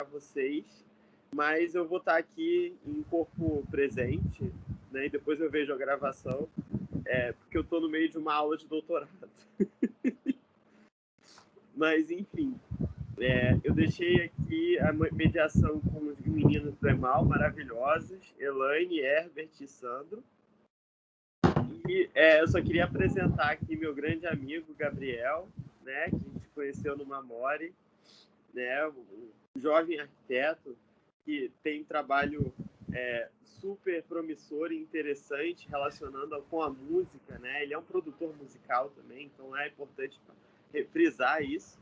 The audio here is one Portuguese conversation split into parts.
vocês, mas eu vou estar aqui em corpo presente, né? E depois eu vejo a gravação, porque eu estou no meio de uma aula de doutorado. Mas, enfim, eu deixei aqui a mediação com os meninos do EMAL, maravilhosos, Elaine, Herbert e Sandro. E eu só queria apresentar aqui meu grande amigo, Gabriel, né, que a gente conheceu no Mamori, né, um jovem arquiteto que tem um trabalho super promissor e interessante relacionando com a música, né? Ele é um produtor musical também, então é importante frisar isso,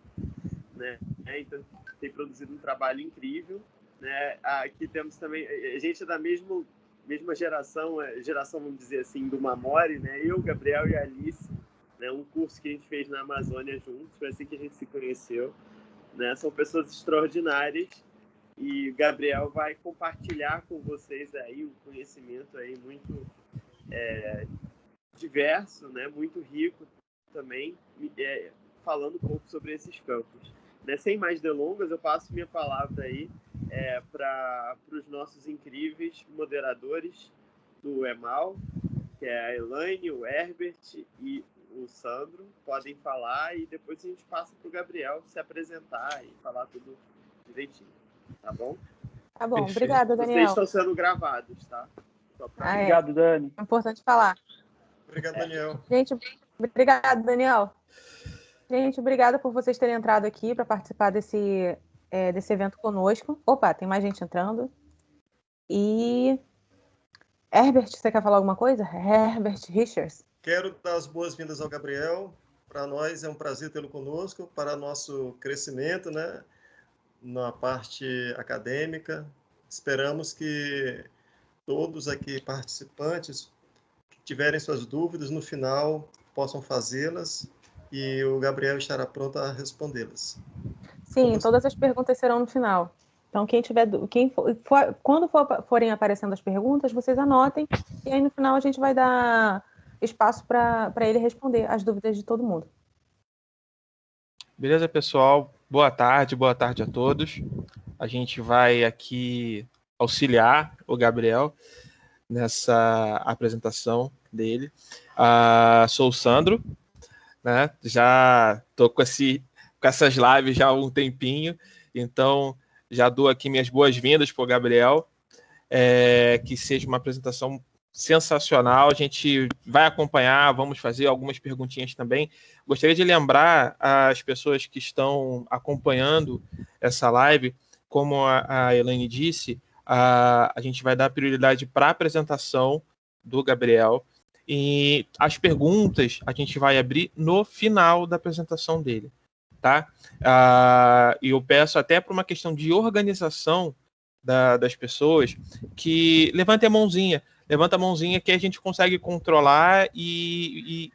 né? Então, tem produzido um trabalho incrível, né? Aqui temos também, a gente é da mesma geração, vamos dizer assim, do Mamori, né? Eu, Gabriel e a Alice, né? Um curso que a gente fez na Amazônia juntos, foi assim que a gente se conheceu, né? São pessoas extraordinárias e o Gabriel vai compartilhar com vocês aí um conhecimento aí muito diverso, né? Muito rico também, falando um pouco sobre esses campos. Né? Sem mais delongas, eu passo minha palavra aí para os nossos incríveis moderadores do EMAL, que é a Elaine, o Herbert e o Sandro. Podem falar e depois a gente passa para o Gabriel se apresentar e falar tudo direitinho. Tá bom? Tá bom. Perfeito. Obrigada, Daniel. Vocês estão sendo gravados, tá? Obrigado, Dani. É importante falar. Obrigado, Daniel. Gente, obrigado, Daniel. Gente, obrigada por vocês terem entrado aqui para participar desse evento conosco. Opa, tem mais gente entrando. E... Herbert, você quer falar alguma coisa? Herbert Richards. Quero dar as boas-vindas ao Gabriel. Para nós é um prazer tê-lo conosco, para nosso crescimento, né, na parte acadêmica. Esperamos que todos aqui participantes que tiverem suas dúvidas, no final possam fazê-las e o Gabriel estará pronto a respondê-las. Sim, todas as perguntas serão no final. Então, quando forem aparecendo as perguntas, vocês anotem e aí no final a gente vai dar espaço para ele responder as dúvidas de todo mundo. Beleza, pessoal? Boa tarde a todos. A gente vai aqui auxiliar o Gabriel nessa apresentação dele. Sou o Sandro, né? Já estou com essas lives já há um tempinho, então já dou aqui minhas boas-vindas para o Gabriel, que seja uma apresentação sensacional. A gente vai acompanhar, vamos fazer algumas perguntinhas também. Gostaria de lembrar as pessoas que estão acompanhando essa live, como a Elaine disse, a gente vai dar prioridade para a apresentação do Gabriel e as perguntas a gente vai abrir no final da apresentação dele, tá? E eu peço até por uma questão de organização das pessoas que levanta a mãozinha que a gente consegue controlar e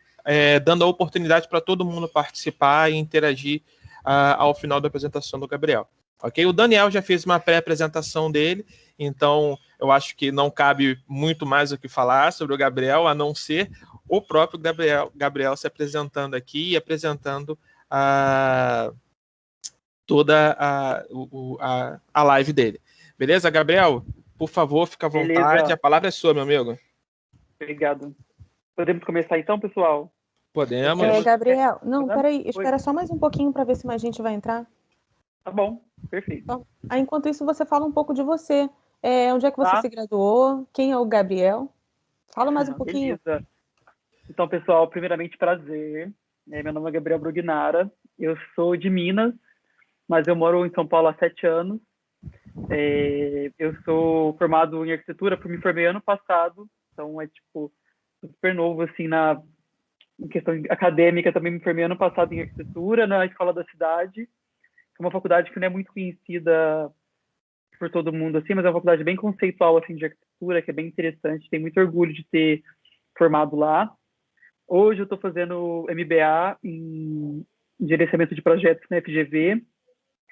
dando a oportunidade para todo mundo participar e interagir ao final da apresentação do Gabriel. Ok? O Daniel já fez uma pré-apresentação dele, então eu acho que não cabe muito mais o que falar sobre o Gabriel, a não ser o próprio Gabriel se apresentando aqui e apresentando toda a live dele. Beleza, Gabriel? Por favor, fica à vontade. Beleza. A palavra é sua, meu amigo. Obrigado. Podemos começar então, pessoal? Podemos. Gabriel, não, peraí, espera só mais um pouquinho para ver se mais gente vai entrar. Tá bom, perfeito. Então, enquanto isso, você fala um pouco de você. Onde é que você se graduou? Quem é o Gabriel? Fala mais um pouquinho. Beleza. Então, pessoal, primeiramente, prazer. Meu nome é Gabriel Brugnara. Eu sou de Minas, mas eu moro em São Paulo há 7 anos. Eu sou formado em arquitetura, me formei ano passado, então é super novo assim em questão acadêmica. Também me formei ano passado em arquitetura na Escola da Cidade, que é uma faculdade que não é muito conhecida por todo mundo assim, mas é uma faculdade bem conceitual assim de arquitetura, que é bem interessante. Tenho muito orgulho de ter formado lá. Hoje eu estou fazendo MBA em gerenciamento de projetos na FGV,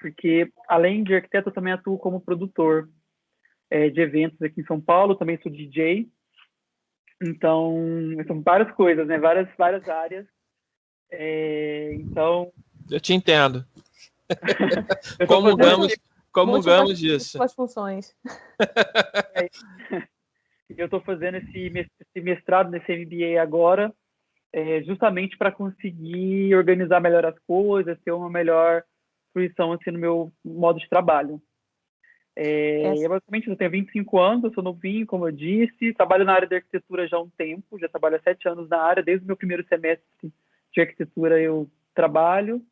porque, além de arquiteto, eu também atuo como produtor de eventos aqui em São Paulo, também sou DJ. Então, são várias coisas, né? Várias áreas. Então... Eu te entendo. Comungamos disso. Suas funções. Eu estou fazendo esse mestrado nesse MBA agora, justamente para conseguir organizar melhor as coisas, ter uma melhor fruição assim, no meu modo de trabalho. Basicamente, eu tenho 25 anos, eu sou novinho, como eu disse, trabalho na área de arquitetura já há um tempo, já trabalho há 7 anos na área, desde o meu primeiro semestre de arquitetura eu trabalho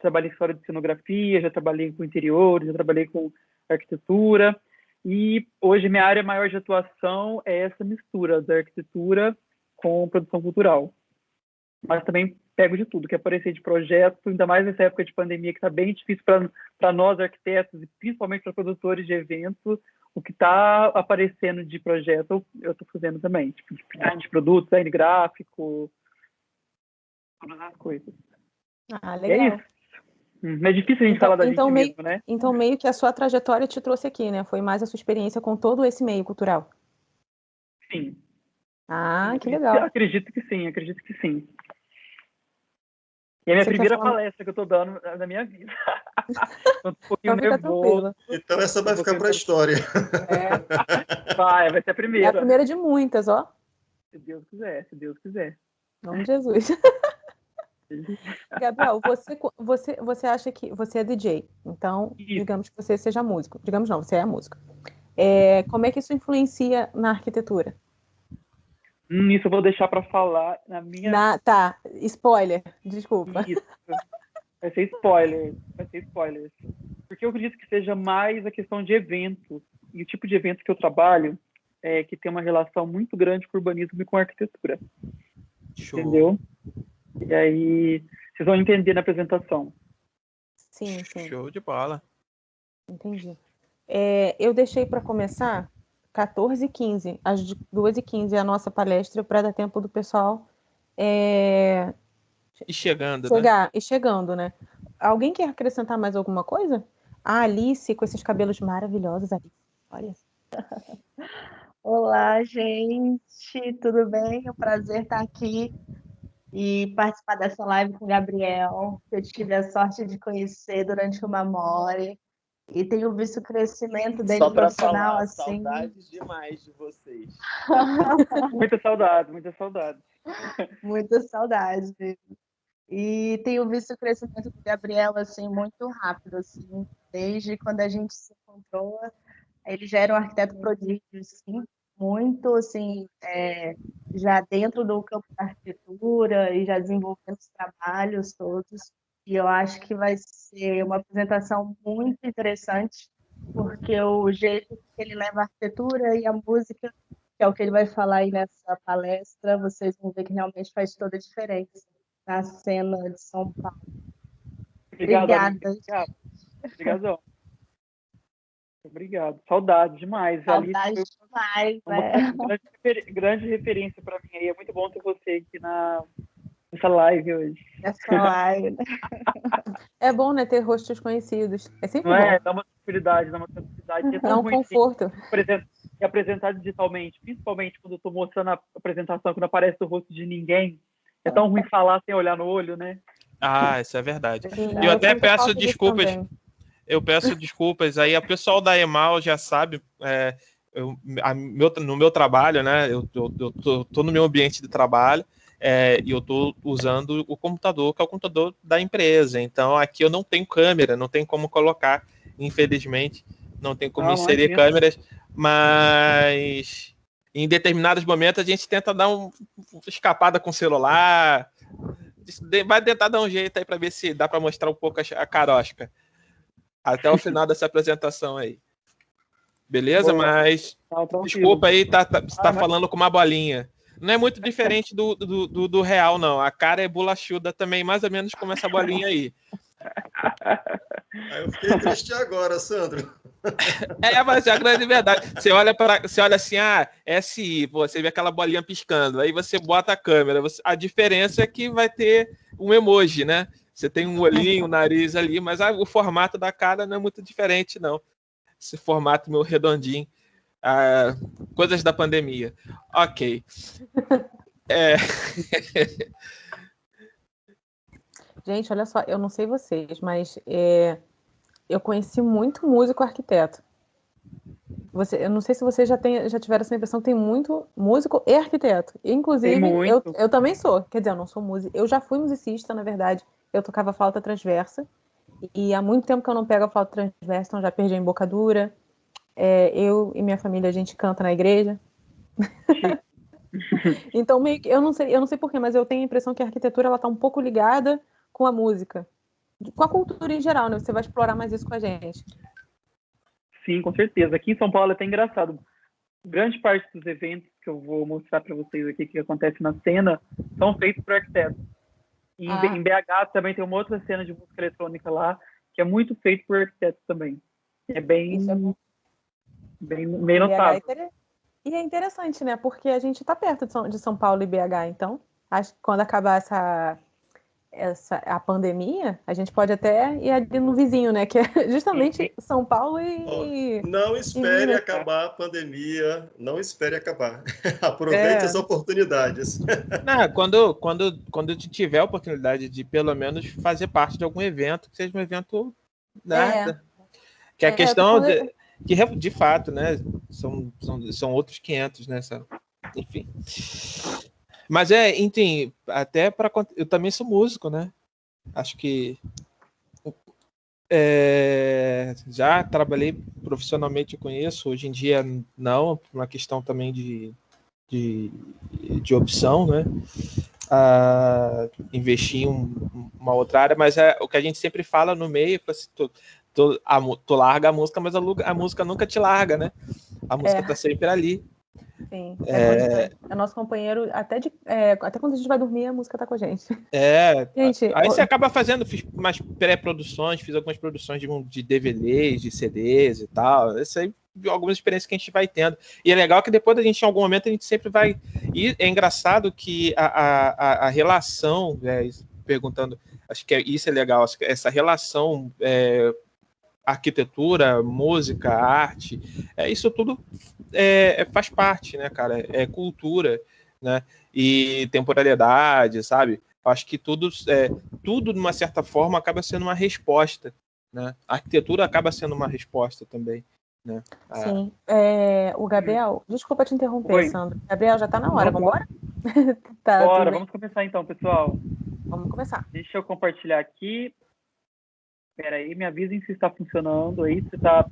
em história de cenografia, já trabalhei com interiores, já trabalhei com arquitetura, e hoje minha área maior de atuação é essa mistura da arquitetura com produção cultural. Mas também pego de tudo, que aparecer de projeto, ainda mais nessa época de pandemia, que está bem difícil para nós arquitetos, e principalmente para produtores de eventos, o que está aparecendo de projeto, eu estou fazendo também, tipo, de produtos, design gráfico, todas as coisas. Legal. É isso. É difícil a gente falar da gente mesmo, né? Então, meio que a sua trajetória te trouxe aqui, né? Foi mais a sua experiência com todo esse meio cultural. Sim. Que legal. Acredito que sim. E é a minha primeira palestra que eu estou dando na minha vida. Estou um pouquinho nervoso. Então essa vai ficar para a história. Vai ser a primeira. É a primeira de muitas, ó. Se Deus quiser. Em nome de Jesus. Gabriel, você acha que você é DJ, então digamos que você seja músico. Digamos não, você é músico. Como é que isso influencia na arquitetura? Isso eu vou deixar para falar na minha... Tá, spoiler, desculpa. Isso. Vai ser spoiler. Porque eu acredito que seja mais a questão de eventos. E o tipo de evento que eu trabalho é que tem uma relação muito grande com o urbanismo e com a arquitetura. Show. Entendeu? E aí, vocês vão entender na apresentação. Sim. Show de bola. Entendi. Eu deixei para começar 14h15, às 2h15 a nossa palestra, para dar tempo do pessoal E chegando, chegar, né? E chegando, né? Alguém quer acrescentar mais alguma coisa? A Alice, com esses cabelos maravilhosos, Alice. Olha. Olá, gente, tudo bem? É um prazer estar aqui e participar dessa live com o Gabriel, que eu tive a sorte de conhecer durante o Mamore, e tenho visto o crescimento dele Só pra profissional, falar, assim. saudades demais de vocês. Muita saudade. Muita saudade. E tenho visto o crescimento do Gabriel, assim, muito rápido, assim, desde quando a gente se encontrou. Ele já era um arquiteto prodígio, assim, muito, assim, já dentro do campo da arquitetura e já desenvolvendo os trabalhos todos. E eu acho que vai ser uma apresentação muito interessante, porque o jeito que ele leva a arquitetura e a música, que é o que ele vai falar aí nessa palestra, vocês vão ver que realmente faz toda a diferença na cena de São Paulo. Obrigada. Obrigadão. Obrigado. Saudade demais. Saudade demais, uma grande referência para mim aí. É muito bom ter você aqui nessa live hoje. Essa live. É bom, né, ter rostos conhecidos. É sempre Não bom. Dá uma tranquilidade. É um conforto. Apresentar digitalmente, principalmente quando eu estou mostrando a apresentação, quando aparece o rosto de ninguém. É tão ruim falar sem olhar no olho, né? Isso é verdade. Sim, eu até peço falta disso desculpas. também. Eu peço desculpas aí. O pessoal da EMAL já sabe. No meu trabalho, né? Eu tô no meu ambiente de trabalho e eu tô usando o computador, que é o computador da empresa. Então aqui eu não tenho câmera, não tem como colocar, infelizmente, não tem como inserir câmeras, mas em determinados momentos a gente tenta dar uma escapada com o celular, vai tentar dar um jeito aí para ver se dá para mostrar um pouco a carosca até o final dessa apresentação aí. Beleza? Boa. Mas desculpa aí, tá falando com uma bolinha. Não é muito diferente do real, não. A cara é bolachuda também, mais ou menos como essa bolinha aí. Eu fiquei triste agora, Sandro. Mas é a grande verdade. Você olha assim, SI, você vê aquela bolinha piscando, aí você bota a câmera. A diferença é que vai ter um emoji, né? Você tem um olhinho, um nariz ali, mas o formato da cara não é muito diferente, não. Esse formato meu redondinho. Coisas da pandemia. Ok. Gente, olha só, eu não sei vocês, mas eu conheci muito músico arquiteto. Eu não sei se vocês já tiveram essa impressão, tem muito músico e arquiteto. Inclusive, eu também sou. Quer dizer, eu não sou músico. Eu já fui musicista, na verdade. Eu tocava flauta transversa. E há muito tempo que eu não pego a flauta transversa, então já perdi a embocadura. Eu e minha família, a gente canta na igreja. Então, meio que, eu não sei porquê, mas eu tenho a impressão que a arquitetura ela tá um pouco ligada com a música. Com a cultura em geral, né? Você vai explorar mais isso com a gente. Sim, com certeza. Aqui em São Paulo é até engraçado. Grande parte dos eventos que eu vou mostrar para vocês aqui que acontece na cena são feitos por arquitetos. Em BH também tem uma outra cena de música eletrônica lá que é muito feito por arquitetos também. É bem notável. E é interessante, né? Porque a gente está perto de São Paulo e BH, então acho que quando acabar a pandemia, a gente pode até ir ali no vizinho, né? Que é justamente São Paulo e não espere acabar a pandemia, não espere acabar. Aproveite as oportunidades. Não, quando tiver a oportunidade de pelo menos fazer parte de algum evento, que seja um evento nada. Que a questão que de fato, né, são outros 500, né, enfim. Mas enfim, até para eu também sou músico, né? Acho que já trabalhei profissionalmente com isso, hoje em dia não, por uma questão também de opção, né? Investir em uma outra área, mas o que a gente sempre fala no meio, tu larga a música, mas a música nunca te larga, né? A música tá sempre ali. Sim, é nosso companheiro, até quando a gente vai dormir, a música tá com a gente. Gente, aí você acaba fiz umas pré-produções, fiz algumas produções de DVDs, de CDs e tal, isso aí, algumas experiências que a gente vai tendo, e é legal que depois em algum momento a gente sempre vai, e é engraçado que a relação, perguntando, acho que isso é legal, essa relação arquitetura, música, arte, isso tudo faz parte, né, cara? É cultura, né? E temporalidade, sabe? Acho que tudo, de uma certa forma, acaba sendo uma resposta, né? A arquitetura acaba sendo uma resposta também, né? Sim. O Gabriel, desculpa te interromper, Sandro. Gabriel, já tá na hora, vamos embora? Bora, vamos começar então, pessoal. Vamos começar. Deixa eu compartilhar aqui. Espera aí, me avisem se está funcionando aí, se tá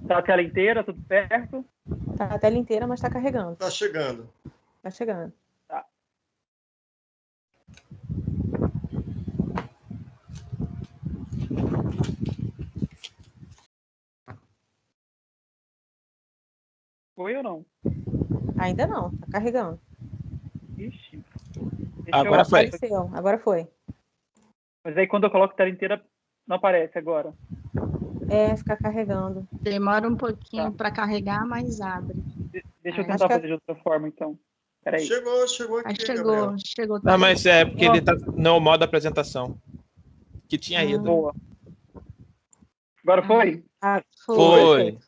a tela inteira, tudo certo? Tá a tela inteira, mas tá carregando. Tá chegando. Tá chegando. Tá. Foi ou não? Ainda não, tá carregando. Ixi. Agora foi. Agora foi. Mas aí quando eu coloco a tela inteira, não aparece agora. Fica carregando. Demora um pouquinho para carregar, mas abre. Deixa eu tentar fazer de outra forma, então. Peraí. Chegou aqui, Gabriel. Chegou. Não, mas porque ele tá no modo apresentação. Que tinha ido. Boa. Agora foi? Foi.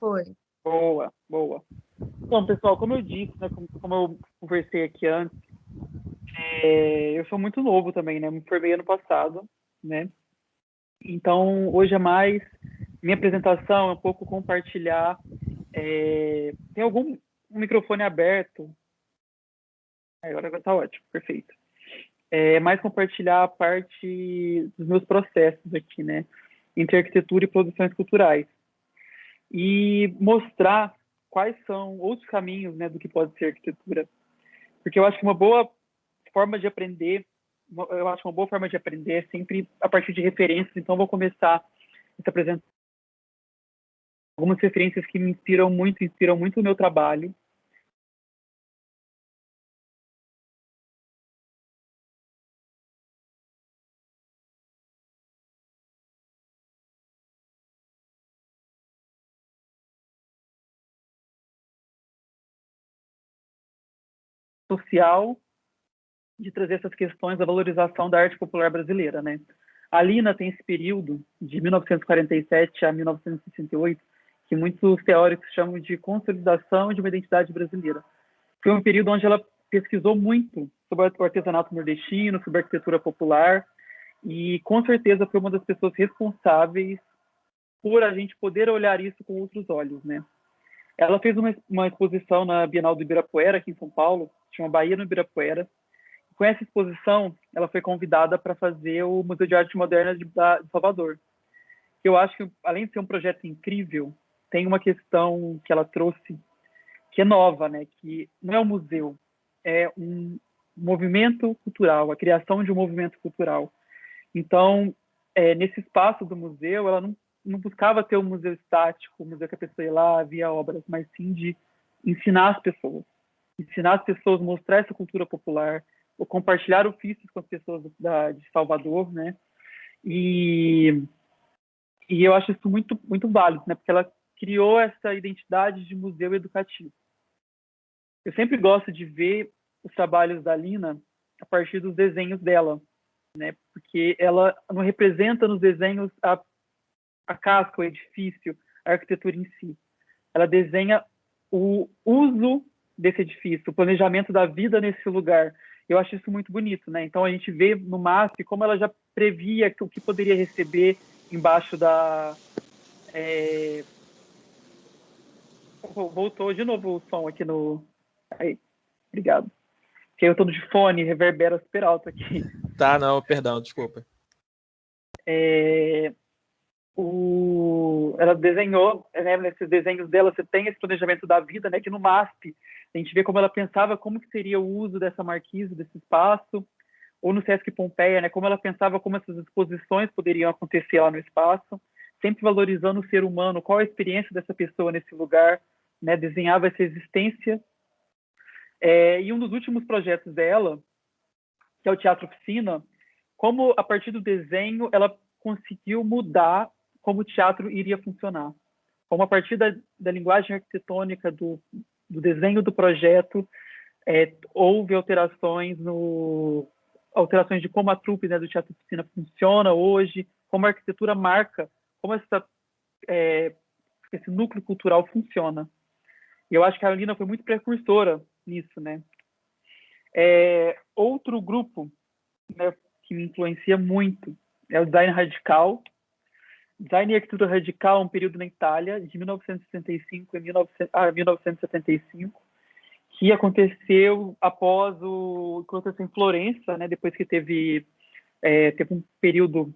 Boa. Bom, pessoal, como eu disse, né, como eu conversei aqui antes, eu sou muito novo também, né? Me formei ano passado, né? Então, hoje é mais minha apresentação, é um pouco compartilhar. Tem algum microfone aberto? Agora está ótimo, perfeito. Mais compartilhar a parte dos meus processos aqui, né? Entre arquitetura e produções culturais. E mostrar quais são outros caminhos, né, do que pode ser arquitetura. Porque eu acho que uma boa forma de aprender é sempre a partir de referências. Então, vou começar essa apresentação algumas referências que me inspiram muito o meu trabalho. Social de trazer essas questões da valorização da arte popular brasileira, né? A Lina tem esse período de 1947 a 1968 que muitos teóricos chamam de consolidação de uma identidade brasileira. Foi um período onde ela pesquisou muito sobre o artesanato nordestino, sobre a arquitetura popular, e com certeza foi uma das pessoas responsáveis por a gente poder olhar isso com outros olhos, né? Ela fez uma exposição na Bienal do Ibirapuera, aqui em São Paulo, chama Bahia no Ibirapuera. Com essa exposição, ela foi convidada para fazer o Museu de Arte Moderna de Salvador. Eu acho que, além de ser um projeto incrível, tem uma questão que ela trouxe que é nova, né? Que não é um museu, é um movimento cultural, a criação de um movimento cultural. Então, nesse espaço do museu, ela não buscava ter um museu estático, um museu que a pessoa ia lá, via obras, mas sim de ensinar as pessoas. Ensinar as pessoas, mostrar essa cultura popular, ou compartilhar ofícios com as pessoas de Salvador, né? E eu acho isso muito, muito válido, né? Porque ela criou essa identidade de museu educativo. Eu sempre gosto de ver os trabalhos da Lina a partir dos desenhos dela, né? Porque ela não representa nos desenhos a casca, o edifício, a arquitetura em si. Ela desenha o uso desse edifício, o planejamento da vida nesse lugar. Eu acho isso muito bonito, né? Então a gente vê no MASP como ela já previa o que poderia receber embaixo da... Voltou de novo o som aqui no... Aí, obrigado. Porque eu tô de fone, reverbera super alto aqui. Tá, não, perdão, desculpa. Ela desenhou, né, nesses desenhos dela, você tem esse planejamento da vida, né, que no MASP a gente vê como ela pensava como que seria o uso dessa marquise, desse espaço, ou no Sesc Pompeia, né, como ela pensava como essas exposições poderiam acontecer lá no espaço, sempre valorizando o ser humano, qual a experiência dessa pessoa nesse lugar, né, desenhava essa existência. E um dos últimos projetos dela, que é o Teatro Oficina, como a partir do desenho ela conseguiu mudar como o teatro iria funcionar. Como a partir da linguagem arquitetônica do desenho do projeto, houve alterações de como a trupe, né, do Teatro Oficina funciona hoje, como a arquitetura marca, como esse núcleo cultural funciona. E eu acho que a Lina foi muito precursora nisso, né? Outro grupo, né, que me influencia muito é o design radical. Design e arquitetura radical, um período na Itália, de 1965 a 1975, que aconteceu após o que aconteceu em Florença, né, depois que teve um período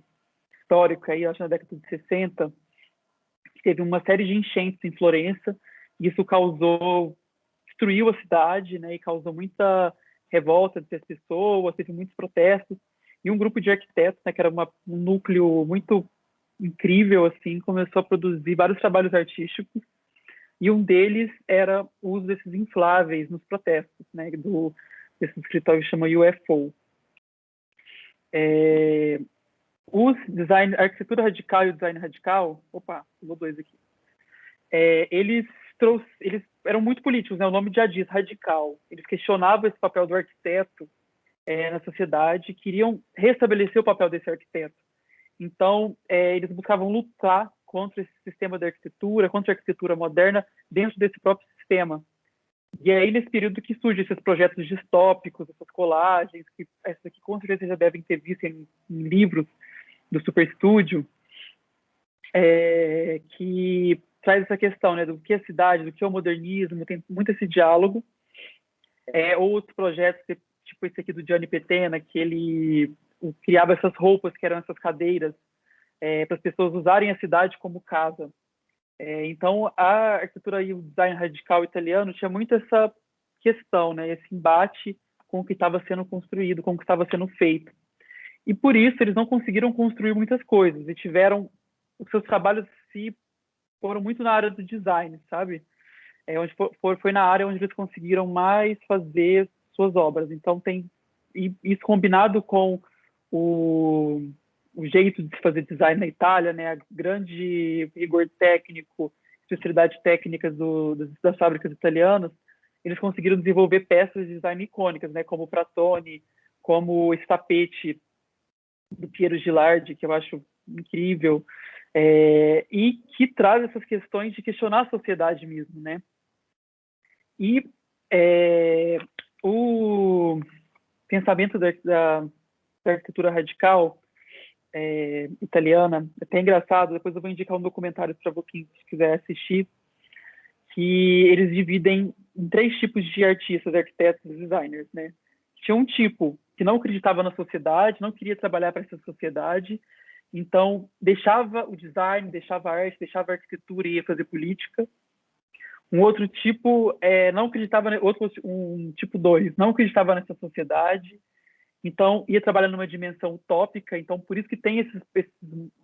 histórico, aí, acho na década de 60, que teve uma série de enchentes em Florença, e isso destruiu a cidade, né, e causou muita revolta das pessoas, teve muitos protestos, e um grupo de arquitetos, né, que era um núcleo muito incrível, assim, começou a produzir vários trabalhos artísticos, e um deles era o uso desses infláveis nos protestos, né, desse escritório que chama UFO. A arquitetura radical e o design radical, pulou dois aqui, eles eram muito políticos, né, o nome já diz, radical. Eles questionavam esse papel do arquiteto na sociedade, queriam restabelecer o papel desse arquiteto. Então, eles buscavam lutar contra esse sistema da arquitetura, contra a arquitetura moderna, dentro desse próprio sistema. E é aí, nesse período, que surgem esses projetos distópicos, essas colagens, que essa aqui com certeza já devem ter visto em livros do Super Studio, que traz essa questão, né, do que é a cidade, do que é o modernismo, tem muito esse diálogo. Outros projetos, tipo esse aqui do Gianni Petena, que ele criava essas roupas, que eram essas cadeiras, para as pessoas usarem a cidade como casa. Então, a arquitetura e o design radical italiano tinha muito essa questão, né, esse embate com o que estava sendo construído, com o que estava sendo feito. E por isso eles não conseguiram construir muitas coisas e tiveram os seus trabalhos foram muito na área do design, sabe? Onde foi na área onde eles conseguiram mais fazer suas obras. Então isso combinado com o jeito de se fazer design na Itália, né? A grande rigor técnico, especialidade técnica das fábricas italianas, eles conseguiram desenvolver peças de design icônicas, né? Como o Pratoni, como esse tapete do Piero Gilardi, que eu acho incrível, e que traz essas questões de questionar a sociedade mesmo, né? E o pensamento da arquitetura radical italiana, é até engraçado, depois eu vou indicar um documentário para quem quiser assistir, que eles dividem em 3 tipos de artistas, arquitetos e designers, né? Tinha um tipo que não acreditava na sociedade, não queria trabalhar para essa sociedade, então deixava o design, deixava a arte, deixava a arquitetura e ia fazer política. Um outro tipo não acreditava, um tipo 2, não acreditava nessa sociedade, então ia trabalhar numa dimensão utópica, então por isso que tem esses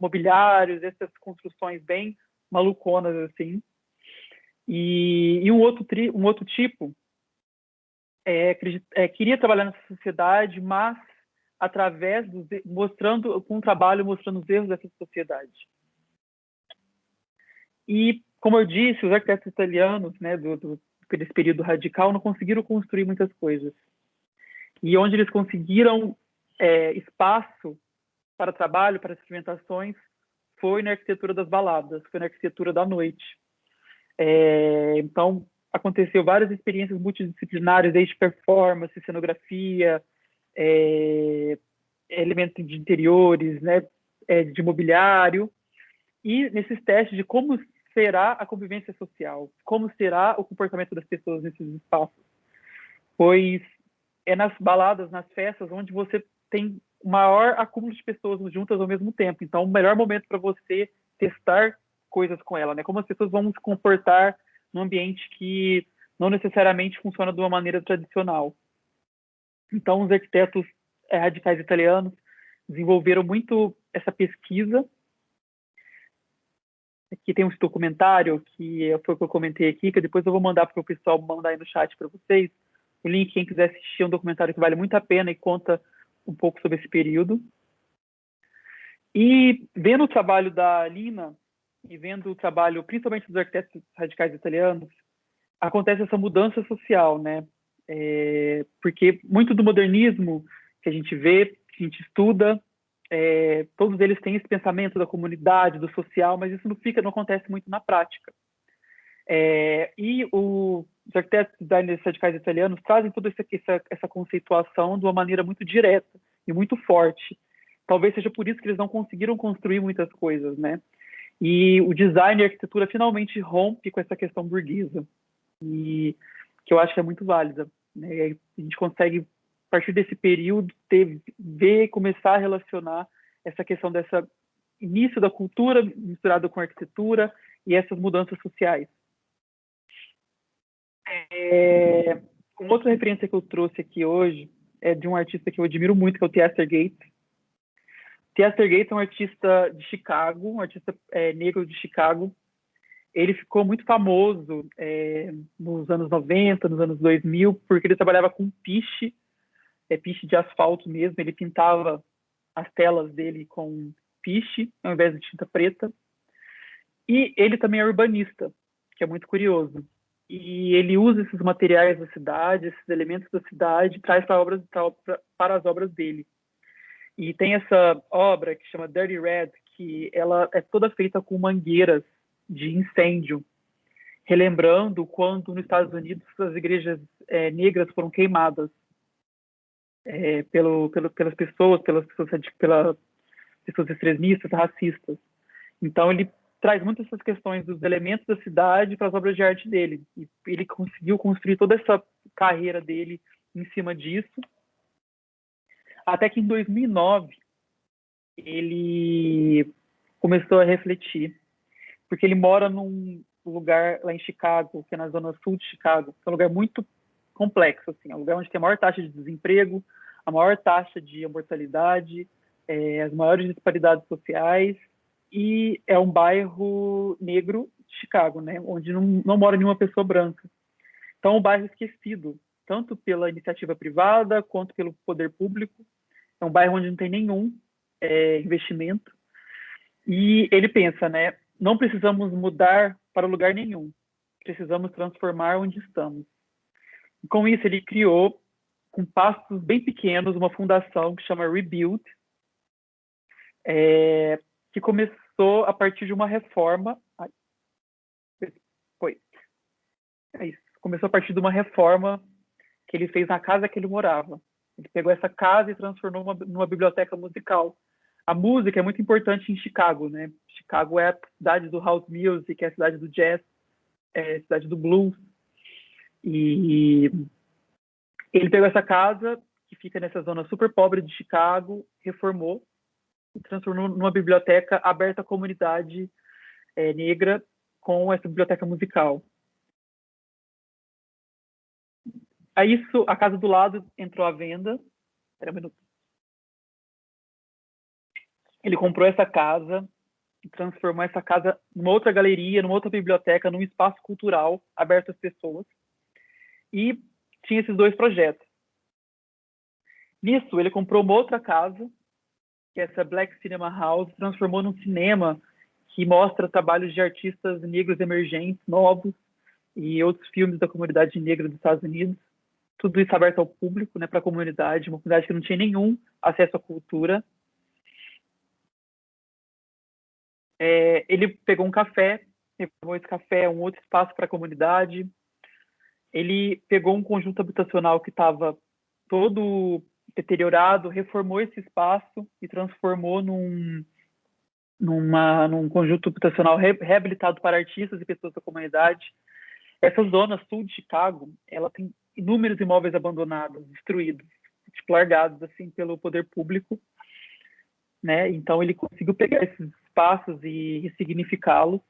mobiliários, essas construções bem maluconas assim. E um outro tipo queria trabalhar nessa sociedade, mas através com um trabalho mostrando os erros dessa sociedade. E como eu disse, os arquitetos italianos, né, desse período radical, não conseguiram construir muitas coisas. E onde eles conseguiram espaço para trabalho, para experimentações, foi na arquitetura das baladas, foi na arquitetura da noite. Então, aconteceu várias experiências multidisciplinares, desde performance, cenografia, elementos de interiores, né, de mobiliário, e nesses testes de como será a convivência social, como será o comportamento das pessoas nesses espaços. Pois é nas baladas, nas festas, onde você tem o maior acúmulo de pessoas juntas ao mesmo tempo. Então, o melhor momento para você testar coisas com ela, né? Como as pessoas vão se comportar num ambiente que não necessariamente funciona de uma maneira tradicional. Então, os arquitetos radicais italianos desenvolveram muito essa pesquisa. Aqui tem um documentário, que foi o que eu comentei aqui, que depois eu vou mandar para o pessoal, mandar aí no chat para vocês. O link, quem quiser assistir, é um documentário que vale muito a pena e conta um pouco sobre esse período. E vendo o trabalho da Lina, e vendo o trabalho, principalmente dos arquitetos radicais italianos, acontece essa mudança social, né? Porque muito do modernismo que a gente vê, que a gente estuda, todos eles têm esse pensamento da comunidade, do social, mas isso não acontece muito na prática. E os arquitetos designers radicais italianos trazem toda essa conceituação de uma maneira muito direta e muito forte. Talvez seja por isso que eles não conseguiram construir muitas coisas, né? E o design e a arquitetura finalmente rompe com essa questão burguesa, e que eu acho que é muito válida, né? A gente consegue, a partir desse período, começar a relacionar essa questão desse início da cultura misturada com a arquitetura e essas mudanças sociais. Uma outra referência que eu trouxe aqui hoje é de um artista que eu admiro muito, que é o Theaster Gates. Theaster Gates é um artista de Chicago, um artista negro de Chicago. Ele ficou muito famoso nos anos 90, nos anos 2000, porque ele trabalhava com piche de asfalto mesmo. Ele pintava as telas dele com piche, ao invés de tinta preta. E ele também é urbanista, que é muito curioso. E ele usa esses materiais da cidade, esses elementos da cidade, e traz para as obras dele. E tem essa obra que chama Dirty Red, que ela é toda feita com mangueiras de incêndio, relembrando quando nos Estados Unidos as igrejas negras foram queimadas pelas pessoas extremistas, racistas. Então ele traz muito essas questões dos elementos da cidade para as obras de arte dele. E ele conseguiu construir toda essa carreira dele em cima disso. Até que em 2009 ele começou a refletir, porque ele mora num lugar lá em Chicago, que é na zona sul de Chicago, que é um lugar muito complexo, assim, é um lugar onde tem a maior taxa de desemprego, a maior taxa de mortalidade, as maiores disparidades sociais, e é um bairro negro de Chicago, né, onde não mora nenhuma pessoa branca. Então, é um bairro esquecido, tanto pela iniciativa privada quanto pelo poder público. É um bairro onde não tem nenhum investimento. E ele pensa, né, não precisamos mudar para lugar nenhum, precisamos transformar onde estamos. E com isso, ele criou, com passos bem pequenos, uma fundação que chama Rebuild, que começou a partir de uma reforma. Começou a partir de uma reforma que ele fez na casa que ele morava. Ele pegou essa casa e transformou numa biblioteca musical, a música é muito importante em Chicago, né? Chicago é a cidade do house music, é a cidade do jazz, é a cidade do blues. E ele pegou essa casa, que fica nessa zona super pobre de Chicago, reformou e transformou numa biblioteca aberta à comunidade negra, com essa biblioteca musical. Aí a casa do lado entrou à venda. Espera um minuto. Ele comprou essa casa e transformou essa casa numa outra galeria, numa outra biblioteca, num espaço cultural aberto às pessoas. E tinha esses 2 projetos. Nisso, ele comprou uma outra casa, que é essa Black Cinema House, transformou num cinema que mostra trabalhos de artistas negros emergentes, novos, e outros filmes da comunidade negra dos Estados Unidos. Tudo isso aberto ao público, né, para a comunidade, uma comunidade que não tinha nenhum acesso à cultura. Ele pegou um café, reformou esse café, um outro espaço para a comunidade. Ele pegou um conjunto habitacional que estava todo deteriorado, reformou esse espaço e transformou num conjunto habitacional reabilitado para artistas e pessoas da comunidade. Essa zona sul de Chicago, ela tem inúmeros imóveis abandonados, destruídos, tipo, largados assim pelo poder público, né? Então ele conseguiu pegar esses espaços e ressignificá-los.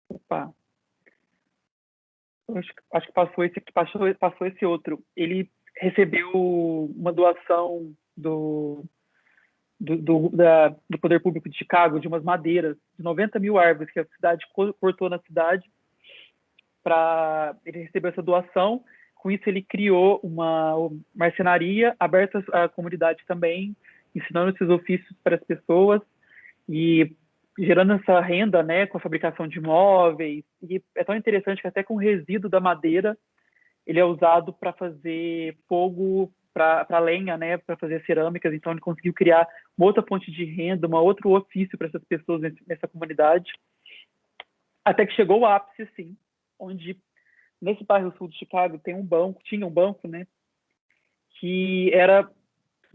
Opa. Acho que passou esse aqui, passou esse outro. Ele recebeu uma doação do poder público de Chicago, de umas madeiras, de 90 mil árvores que a cidade cortou na cidade. Ele recebeu essa doação. Com isso, ele criou uma marcenaria aberta à comunidade também, ensinando esses ofícios para as pessoas e gerando essa renda, né, com a fabricação de móveis. E é tão interessante que até com o resíduo da madeira, ele é usado para fazer fogo, para lenha, né, para fazer cerâmicas. Então, ele conseguiu criar uma outra fonte de renda, um outro ofício para essas pessoas nessa comunidade. Até que chegou o ápice, assim, onde nesse bairro sul de Chicago tinha um banco, né, que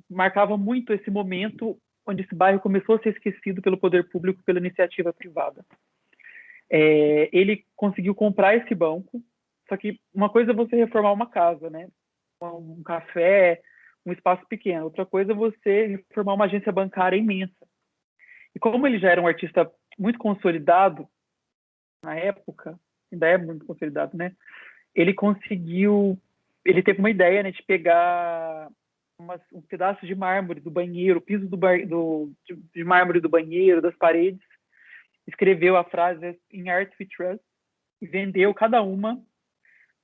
marcava muito esse momento onde esse bairro começou a ser esquecido pelo poder público, pela iniciativa privada. Ele conseguiu comprar esse banco, só que uma coisa é você reformar uma casa, né, um café, um espaço pequeno. Outra coisa é você reformar uma agência bancária imensa. E como ele já era um artista muito consolidado na época, ainda é muito consolidado, né? Ele teve uma ideia, né, de pegar um pedaço de mármore do banheiro, o piso de mármore do banheiro, das paredes, escreveu a frase "In Art We Trust" e vendeu cada uma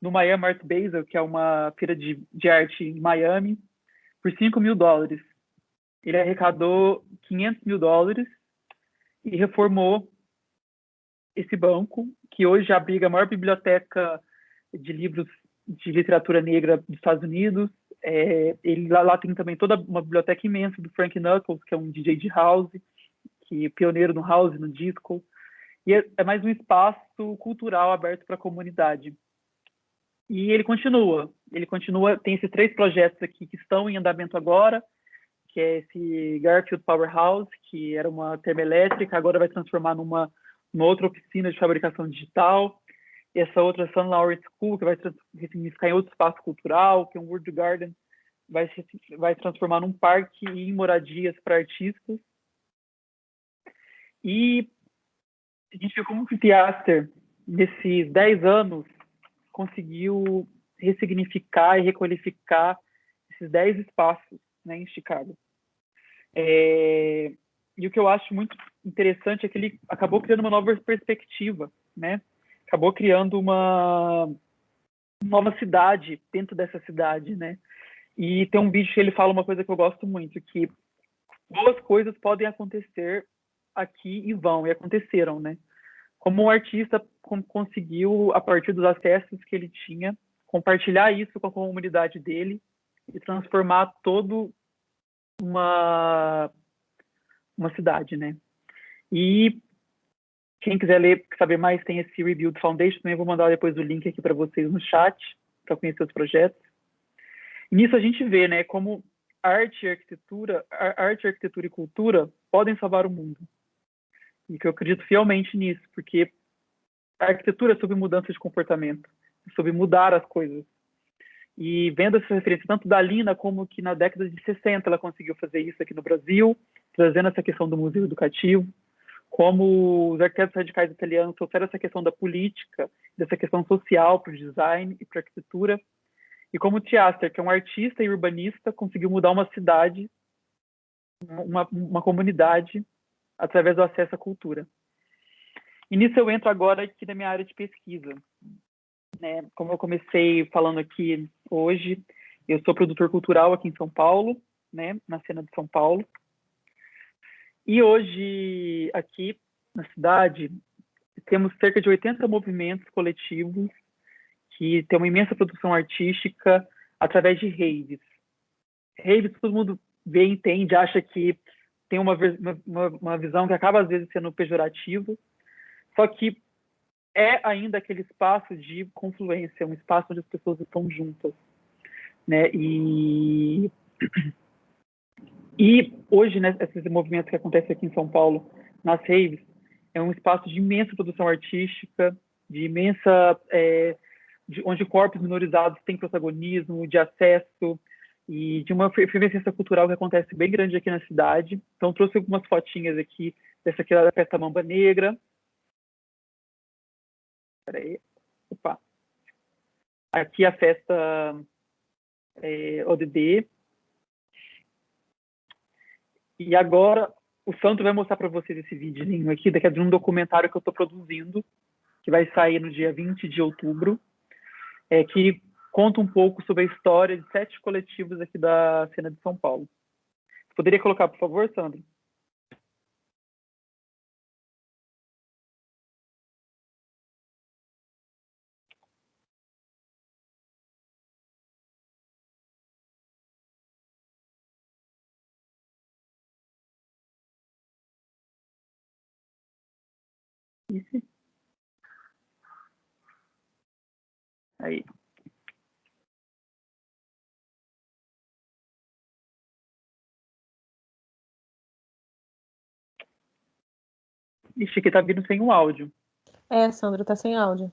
no Miami Art Basel, que é uma feira de arte em Miami, por $5.000. Ele arrecadou $500.000 e reformou esse banco, que hoje abriga a maior biblioteca de livros de literatura negra dos Estados Unidos. Ele lá tem também toda uma biblioteca imensa do Frank Knuckles, que é um DJ de house, que é pioneiro no house, no disco. E é mais um espaço cultural aberto para a comunidade. E ele continua, tem esses 3 projetos aqui que estão em andamento agora, que é esse Garfield Powerhouse, que era uma termoelétrica, agora vai transformar numa outra oficina de fabricação digital. Essa outra Sunflower School, que vai ressignificar em outro espaço cultural, que é um Wood Garden, vai transformar num parque e em moradias para artistas. E a gente viu como o Theater, nesses 10 anos, conseguiu ressignificar e requalificar esses 10 espaços, né, em Chicago. E o que eu acho muito interessante é que ele acabou criando uma nova perspectiva, né? Acabou criando uma nova cidade dentro dessa cidade, né? E tem um vídeo que ele fala uma coisa que eu gosto muito, que boas coisas podem acontecer aqui e aconteceram, né? Como um artista conseguiu, a partir dos acessos que ele tinha, compartilhar isso com a comunidade dele e transformar todo uma cidade, né? E quem quiser saber mais, tem esse Rebuild Foundation, também vou mandar depois o link aqui para vocês no chat, para conhecer os projetos. E nisso a gente vê, né, como arte, arquitetura e cultura podem salvar o mundo. E que eu acredito fielmente nisso, porque a arquitetura é sobre mudança de comportamento, é sobre mudar as coisas. E vendo essa referência tanto da Lina, como que na década de 60 ela conseguiu fazer isso aqui no Brasil, trazendo essa questão do museu educativo, como os arquitetos radicais italianos trouxeram essa questão da política, dessa questão social para o design e para a arquitetura, e como o Tiaster, que é um artista e urbanista, conseguiu mudar uma cidade, uma comunidade, através do acesso à cultura. E nisso eu entro agora aqui na minha área de pesquisa. Né? Como eu comecei falando aqui hoje, eu sou produtor cultural aqui em São Paulo, né? Na cena de São Paulo. E hoje, aqui na cidade, temos cerca de 80 movimentos coletivos que têm uma imensa produção artística através de raves. Raves, todo mundo vê, entende, acha que tem uma visão que acaba, às vezes, sendo pejorativa, só que é ainda aquele espaço de confluência, um espaço onde as pessoas estão juntas. Né? E hoje, né, esses movimentos que acontecem aqui em São Paulo, nas raves, é um espaço de imensa produção artística, de imensa... onde corpos minorizados têm protagonismo, de acesso, e de uma efervescência cultural que acontece bem grande aqui na cidade. Então, trouxe algumas fotinhas aqui, dessa aqui da Festa Mamba Negra. Peraí. Opa. Aqui a festa ODD. E agora o Sandro vai mostrar para vocês esse videozinho aqui, daqui de um documentário que eu estou produzindo, que vai sair no dia 20 de outubro, que conta um pouco sobre a história de 7 coletivos aqui da cena de São Paulo. Poderia colocar, por favor, Sandro? Isso. Aí. Ixi, aqui tá vindo sem o áudio. Sandro, tá sem áudio.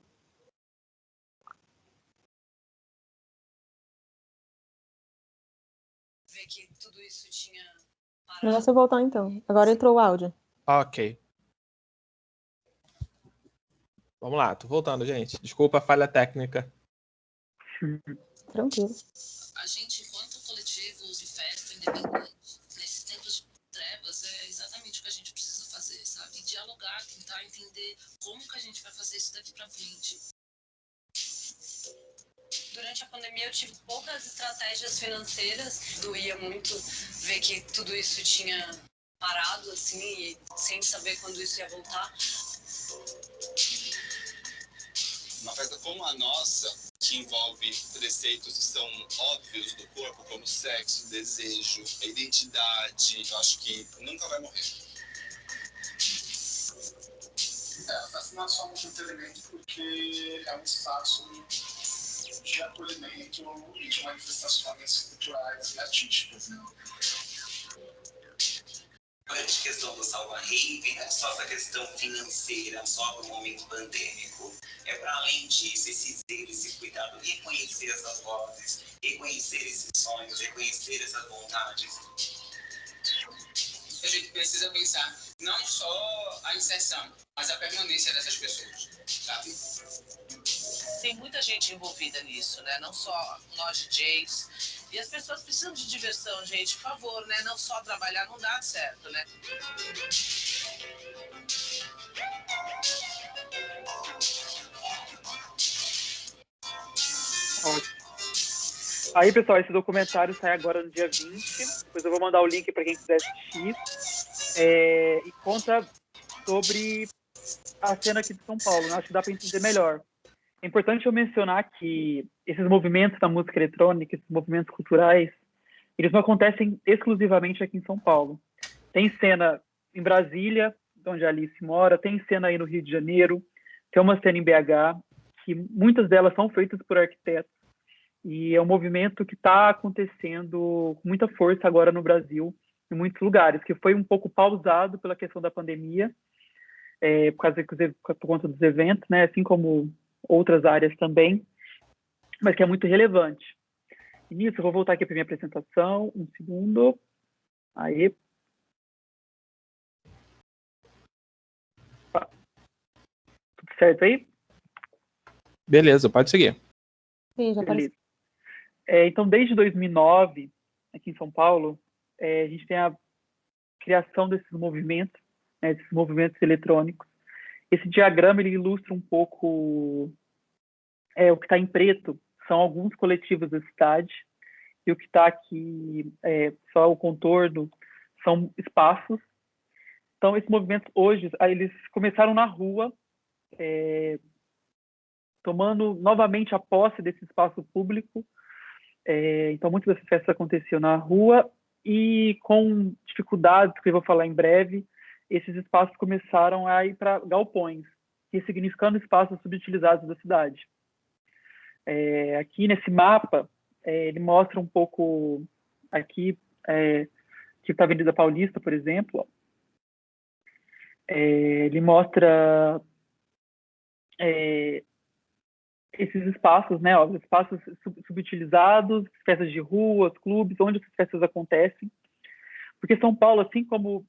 Ver que tudo isso tinha O negócio é voltar então. Agora entrou o áudio. Ok. Vamos lá, tô voltando, gente. Desculpa a falha técnica. Tranquilo. A gente, enquanto coletivo de festa independente, nesses tempos de trevas, é exatamente o que a gente precisa fazer, sabe? Dialogar, tentar entender como que a gente vai fazer isso daqui pra frente. Durante a pandemia eu tive poucas estratégias financeiras. Doía muito ver que tudo isso tinha parado, assim, e sem saber quando isso ia voltar. Uma festa como a nossa, que envolve preceitos que são óbvios do corpo, como sexo, desejo, identidade, eu acho que nunca vai morrer. A festa não é só um entretenimento, porque é um espaço de acolhimento e de manifestações culturais e artísticas. A grande questão do Salva Rave não é só essa questão financeira, só do momento pandêmico. É para além disso, esse zelo, esse cuidado, reconhecer essas vozes, reconhecer esses sonhos, reconhecer essas vontades. A gente precisa pensar não só a inserção, mas a permanência dessas pessoas, sabe? Tem muita gente envolvida nisso, né? Não só nós DJs. E as pessoas precisam de diversão, gente, por favor, né? Não só trabalhar não dá certo, né? Aí, pessoal, esse documentário sai agora no dia 20. Depois eu vou mandar o link para quem quiser assistir. E conta sobre a cena aqui de São Paulo, né? Acho que dá para entender melhor. É importante eu mencionar que esses movimentos da música eletrônica, esses movimentos culturais, eles não acontecem exclusivamente aqui em São Paulo. Tem cena em Brasília, onde a Alice mora, tem cena aí no Rio de Janeiro, tem uma cena em BH, que muitas delas são feitas por arquitetos, E é um movimento que está acontecendo com muita força agora no Brasil, em muitos lugares, que foi um pouco pausado pela questão da pandemia, por conta dos eventos, né, assim como outras áreas também, mas que é muito relevante. E nisso, eu vou voltar aqui para minha apresentação, um segundo. Aí. Tudo certo aí? Beleza, pode seguir. Sim, já apareceu. Então, desde 2009, aqui em São Paulo, a gente tem a criação desses movimentos, né, esses movimentos eletrônicos. Esse diagrama ele ilustra um pouco o que está em preto, são alguns coletivos da cidade, e o que está aqui, só o contorno, são espaços. Então, esses movimentos hoje, eles começaram na rua, tomando novamente a posse desse espaço público. Então, muitas dessas festas aconteciam na rua e com dificuldades, que eu vou falar em breve, esses espaços começaram a ir para galpões, ressignificando espaços subutilizados da cidade. Aqui nesse mapa, ele mostra um pouco, aqui, que está a Avenida Paulista, por exemplo, ele mostra esses espaços, né, espaços subutilizados, festas de ruas, clubes, onde essas festas acontecem. Porque São Paulo, assim como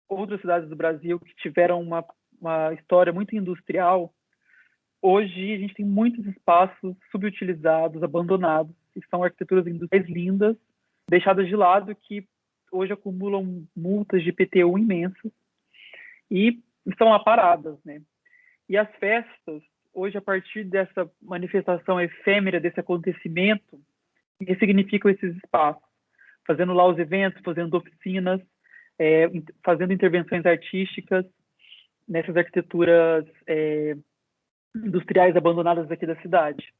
outras cidades do Brasil que tiveram uma história muito industrial, hoje a gente tem muitos espaços subutilizados, abandonados, que são arquiteturas industriais lindas, deixadas de lado, que hoje acumulam multas de IPTU imensas e estão lá paradas, né? E as festas, hoje, a partir dessa manifestação efêmera, desse acontecimento, ressignificam esses espaços, fazendo lá os eventos, fazendo oficinas, fazendo intervenções artísticas nessas arquiteturas industriais abandonadas aqui da cidade.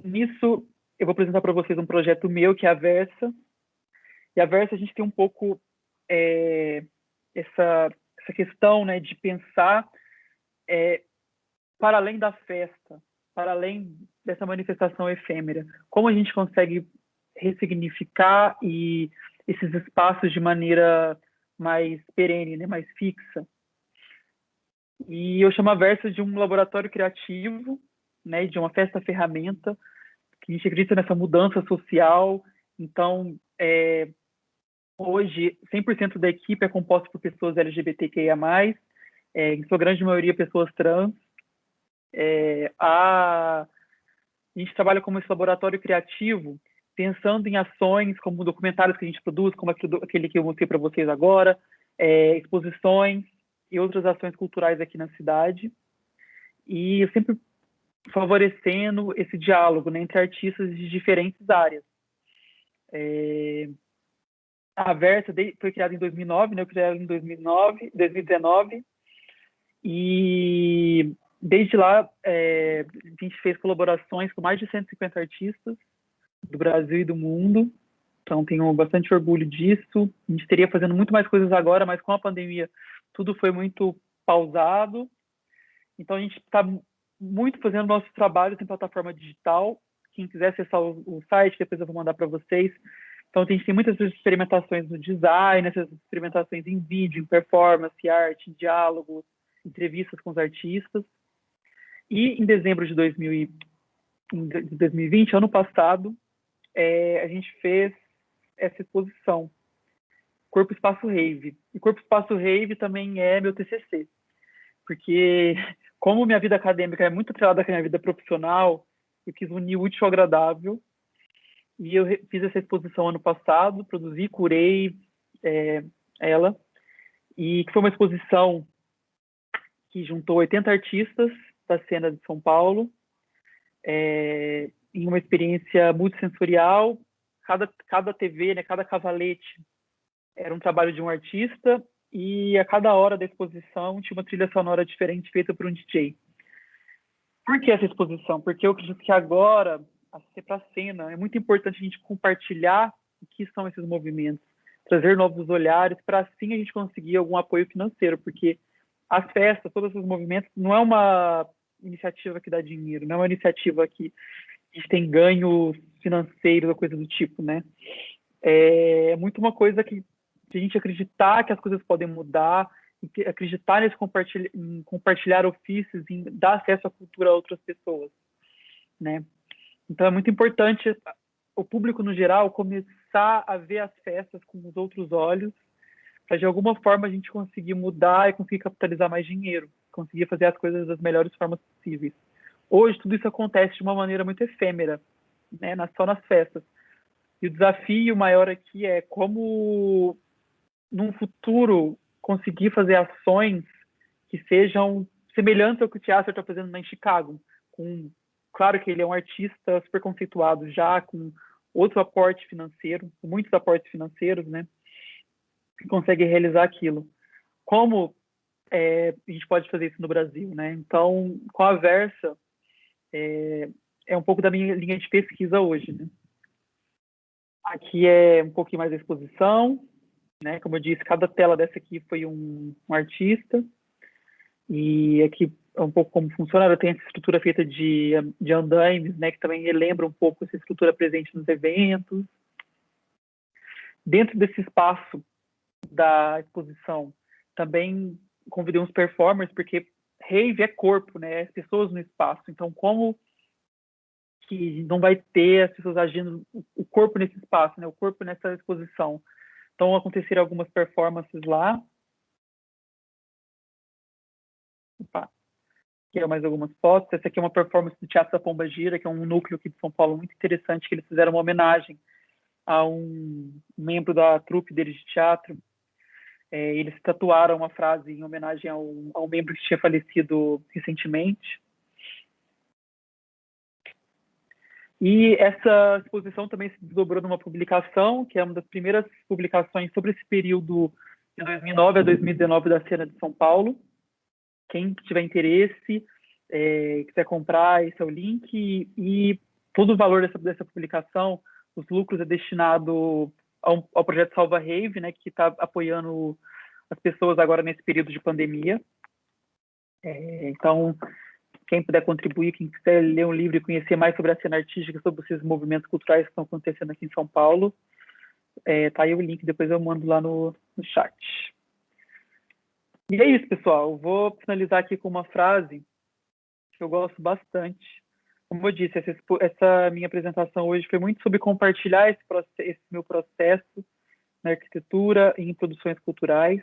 Nisso, eu vou apresentar para vocês um projeto meu, que é a Versa. E a Versa, a gente tem um pouco essa questão, né, de pensar para além da festa, para além dessa manifestação efêmera. Como a gente consegue ressignificar esses espaços de maneira mais perene, né, mais fixa. E eu chamo a Versa de um laboratório criativo, né, de uma festa-ferramenta, que a gente acredita nessa mudança social. Então, hoje, 100% da equipe é composta por pessoas LGBTQIA+, em sua grande maioria pessoas trans. A gente trabalha como esse laboratório criativo, pensando em ações como documentários que a gente produz, como aquele que eu mostrei para vocês agora, exposições e outras ações culturais aqui na cidade. E eu sempre favorecendo esse diálogo, né, entre artistas de diferentes áreas. A Versa foi criada em 2009, né, eu criei ela em 2019, e desde lá a gente fez colaborações com mais de 150 artistas do Brasil e do mundo, então tenho bastante orgulho disso. A gente teria fazendo muito mais coisas agora, mas com a pandemia tudo foi muito pausado, então a gente está muito fazendo nosso trabalho em plataforma digital. Quem quiser acessar o site, depois eu vou mandar para vocês. Então, a gente tem muitas experimentações no design, essas experimentações em vídeo, em performance, arte, em diálogo, entrevistas com os artistas. E em dezembro de 2020, ano passado, a gente fez essa exposição, Corpo Espaço Rave. E Corpo Espaço Rave também é meu TCC, porque como minha vida acadêmica é muito atrelada com a minha vida profissional, eu quis unir o útil ao agradável. E eu fiz essa exposição ano passado, produzi, curei ela, e que foi uma exposição que juntou 80 artistas da cena de São Paulo, em uma experiência multissensorial. Cada TV, né, cada cavalete era um trabalho de um artista, e a cada hora da exposição tinha uma trilha sonora diferente feita por um DJ. Por que essa exposição? Porque eu acredito que agora, para a cena, é muito importante a gente compartilhar o que são esses movimentos, trazer novos olhares, para assim a gente conseguir algum apoio financeiro, porque as festas, todos esses movimentos, não é uma iniciativa que dá dinheiro, não é uma iniciativa que a gente tem ganho financeiro ou coisa do tipo, né? É muito uma coisa que a gente acreditar que as coisas podem mudar, acreditar em compartilhar ofícios, em dar acesso à cultura a outras pessoas, né? Então é muito importante o público no geral começar a ver as festas com os outros olhos, para de alguma forma a gente conseguir mudar e conseguir capitalizar mais dinheiro, conseguir fazer as coisas das melhores formas possíveis. Hoje tudo isso acontece de uma maneira muito efêmera, né? Só nas festas. E o desafio maior aqui é como, num futuro, conseguir fazer ações que sejam semelhantes ao que o teatro está fazendo em Chicago. Claro que ele é um artista super conceituado já, com outro aporte financeiro, com muitos aportes financeiros, né? Que consegue realizar aquilo. Como a gente pode fazer isso no Brasil, né? Então, com a Versa, é um pouco da minha linha de pesquisa hoje, né? Aqui é um pouquinho mais da exposição, né? Como eu disse, cada tela dessa aqui foi um artista. E aqui é um pouco como funciona. Eu tenho essa estrutura feita de andaimes, né? Que também relembra um pouco essa estrutura presente nos eventos. Dentro desse espaço da exposição, também convidei uns performers, porque rave é corpo, né? As pessoas no espaço. Então, como que não vai ter as pessoas agindo o corpo nesse espaço, né? O corpo nessa exposição. Então, aconteceram algumas performances lá. Opa. Aqui mais algumas fotos. Essa aqui é uma performance do Teatro da Pomba Gira, que é um núcleo aqui de São Paulo muito interessante, que eles fizeram uma homenagem a um membro da trupe deles de teatro. Eles tatuaram uma frase em homenagem a um membro que tinha falecido recentemente. E essa exposição também se desdobrou numa publicação, que é uma das primeiras publicações sobre esse período de 2009 a 2019 da cena de São Paulo. Quem tiver interesse, quiser comprar, esse é o link. E todo o valor dessa publicação, os lucros é destinado ao projeto Salva Rave, né, que está apoiando as pessoas agora nesse período de pandemia. Então, quem puder contribuir, quem quiser ler um livro e conhecer mais sobre a cena artística, sobre esses movimentos culturais que estão acontecendo aqui em São Paulo, tá aí o link, depois eu mando lá no chat. E é isso, pessoal. Eu vou finalizar aqui com uma frase que eu gosto bastante. Como eu disse, essa minha apresentação hoje foi muito sobre compartilhar esse meu processo na arquitetura e em produções culturais,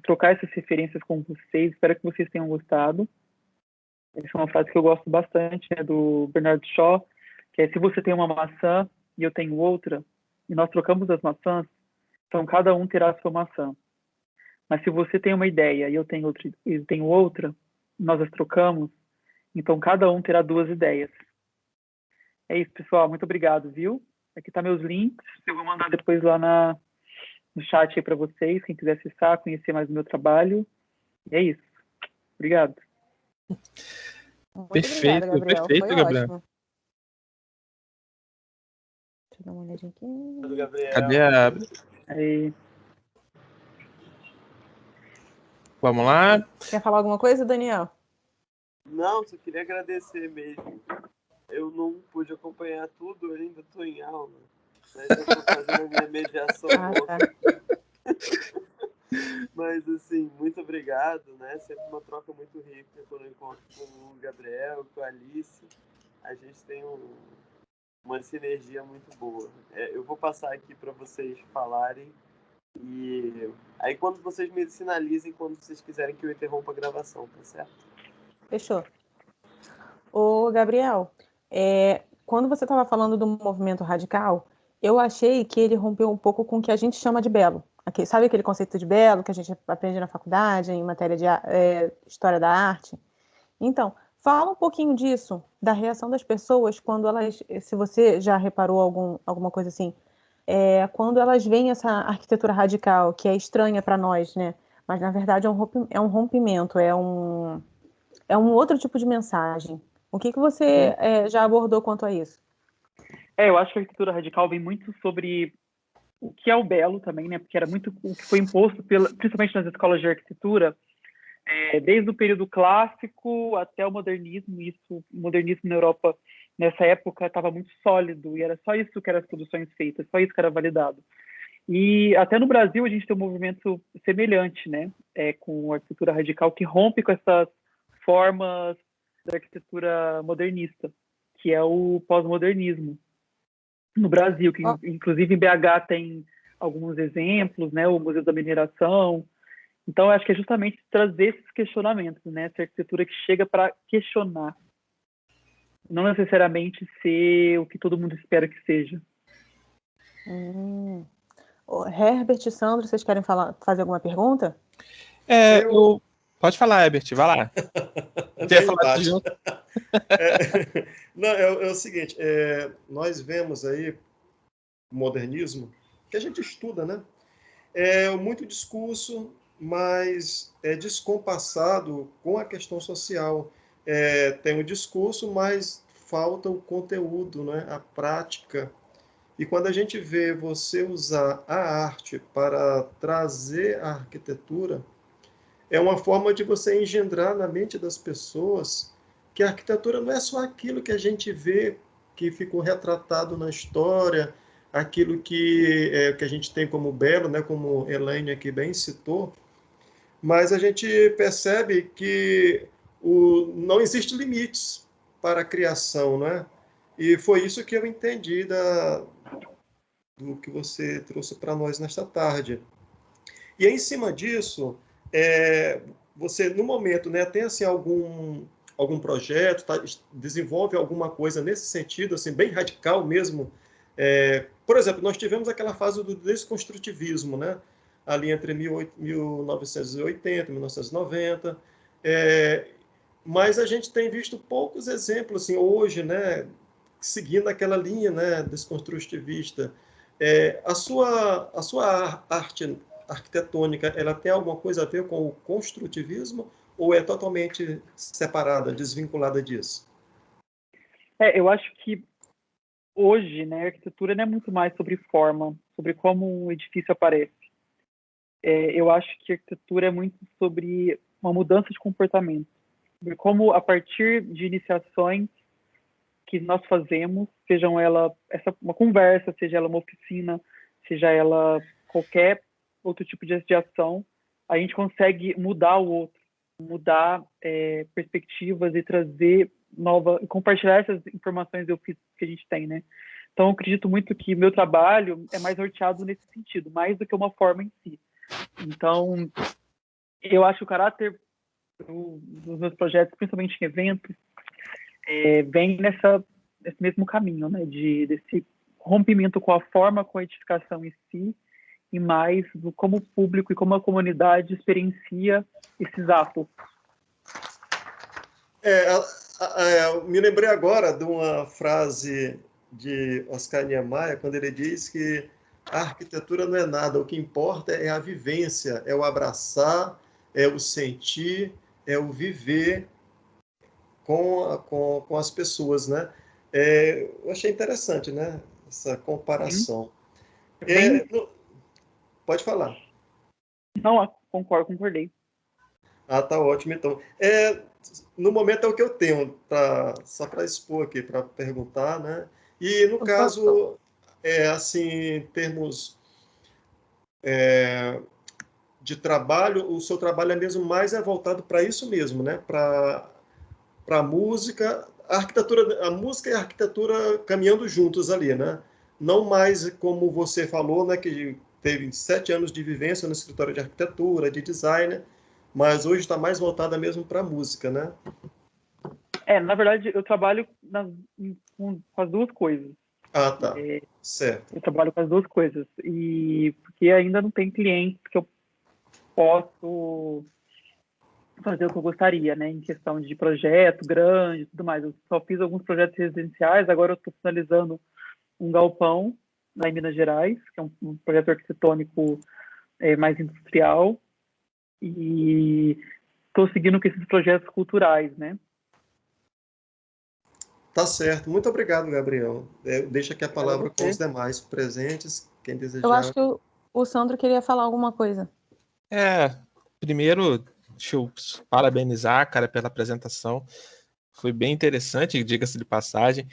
trocar essas referências com vocês. Espero que vocês tenham gostado. Essa é uma frase que eu gosto bastante, né, do Bernard Shaw, que é: se você tem uma maçã e eu tenho outra, e nós trocamos as maçãs, então cada um terá a sua maçã. Mas se você tem uma ideia e eu tenho outra, nós as trocamos, então cada um terá duas ideias. É isso, pessoal. Muito obrigado, viu? Aqui tá meus links. Eu vou mandar depois lá no chat aí para vocês, quem quiser acessar, conhecer mais o meu trabalho. E é isso. Obrigado. Muito Perfeito, obrigada, Gabriel. perfeito, Foi Gabriel. ótimo. Deixa eu dar uma olhadinha aqui. Gabriel. Cadê a... Aí. Vamos lá. Quer falar alguma coisa, Daniel? Não, só queria agradecer mesmo. Eu não pude acompanhar tudo, eu ainda estou em aula. Mas eu estou fazendo a minha mediação louca. Mas, assim, muito obrigado, né? Sempre uma troca muito rica quando eu encontro com o Gabriel, com a Alice. A gente tem uma sinergia muito boa. Eu vou passar aqui para vocês falarem. E aí, quando vocês me sinalizem, quando vocês quiserem que eu interrompa a gravação, tá certo? Fechou. Ô, Gabriel, quando você estava falando do movimento radical, eu achei que ele rompeu um pouco com o que a gente chama de belo. Sabe aquele conceito de belo que a gente aprende na faculdade, em matéria de história da arte? Então, fala um pouquinho disso, da reação das pessoas quando elas, se você já reparou alguma coisa assim, quando elas veem essa arquitetura radical, que é estranha para nós, né? Mas, na verdade, é um rompimento, é um outro tipo de mensagem. O que você já abordou quanto a isso? Eu acho que a arquitetura radical vem muito sobre o que é o belo também, né? Porque era muito o que foi imposto, principalmente nas escolas de arquitetura, desde o período clássico até o modernismo. O modernismo na Europa, nessa época, estava muito sólido, e era só isso que eram as produções feitas, só isso que era validado. E até no Brasil a gente tem um movimento semelhante, né? Com a arquitetura radical, que rompe com essas formas da arquitetura modernista, que é o pós-modernismo no Brasil, que inclusive em BH tem alguns exemplos, né? O Museu da Mineração. Então, eu acho que é justamente trazer esses questionamentos, né? Essa arquitetura que chega para questionar, não necessariamente ser o que todo mundo espera que seja. Herbert e Sandro, vocês querem fazer alguma pergunta? Pode falar, Herbert, vai lá. Não, é o seguinte, nós vemos aí o modernismo, que a gente estuda, né? Muito discurso, mas é descompassado com a questão social. Tem o discurso, mas falta o conteúdo, né? A prática. E quando a gente vê você usar a arte para trazer a arquitetura, é uma forma de você engendrar na mente das pessoas que a arquitetura não é só aquilo que a gente vê, que ficou retratado na história, aquilo que a gente tem como belo, né, como Elaine aqui bem citou, mas a gente percebe que não existe limites para a criação, né? E foi isso que eu entendi do que você trouxe para nós nesta tarde. E em cima disso, você, no momento, né, tem assim, algum projeto, desenvolve alguma coisa nesse sentido, assim, bem radical mesmo? Por exemplo, nós tivemos aquela fase do desconstrutivismo, né, ali entre 1980 e 1990, mas a gente tem visto poucos exemplos assim, hoje, né, seguindo aquela linha, né, desconstrutivista. A sua arte arquitetônica, ela tem alguma coisa a ver com o construtivismo ou é totalmente separada, desvinculada disso? Eu acho que hoje, né, a arquitetura não é muito mais sobre forma, sobre como um edifício aparece. Eu acho que a arquitetura é muito sobre uma mudança de comportamento, sobre como, a partir de iniciações que nós fazemos, sejam ela uma conversa, seja ela uma oficina, seja ela qualquer outro tipo de ação, a gente consegue mudar o outro, mudar perspectivas e trazer compartilhar essas informações que a gente tem, né? Então, eu acredito muito que meu trabalho é mais norteado nesse sentido, mais do que uma forma em si. Então, eu acho que o caráter dos meus projetos, principalmente em eventos, vem nesse mesmo caminho, né? Desse rompimento com a forma, com a edificação em si, e mais do como o público e como a comunidade experiencia esses atos. Me lembrei agora de uma frase de Oscar Niemeyer, quando ele diz que a arquitetura não é nada, o que importa é a vivência, é o abraçar, é o sentir, é o viver com as pessoas, né? Eu achei interessante, né? Essa comparação. Pode falar. Não, concordei. Tá ótimo, então. No momento é o que eu tenho, só para expor aqui, para perguntar, né? E, no caso, assim, em termos de trabalho, o seu trabalho é mesmo mais voltado para isso mesmo, né? Para a música, a música e a arquitetura caminhando juntos ali, né? Não mais como você falou, né? Que teve 7 anos de vivência no escritório de arquitetura, de design, mas hoje está mais voltada mesmo para a música, né? Na verdade, eu trabalho com as duas coisas. Tá. Certo. Eu trabalho com as duas coisas. E porque ainda não tem clientes que eu posso fazer o que eu gostaria, né? Em questão de projeto grande e tudo mais. Eu só fiz alguns projetos residenciais, agora eu estou finalizando um galpão lá em Minas Gerais, que é um projeto arquitetônico mais industrial. E estou seguindo com esses projetos culturais, né? Tá certo. Muito obrigado, Gabriel. Deixa aqui a palavra com os demais presentes, quem desejar. Eu acho que o Sandro queria falar alguma coisa. Primeiro, deixa eu parabenizar, cara, pela apresentação. Foi bem interessante, diga-se de passagem.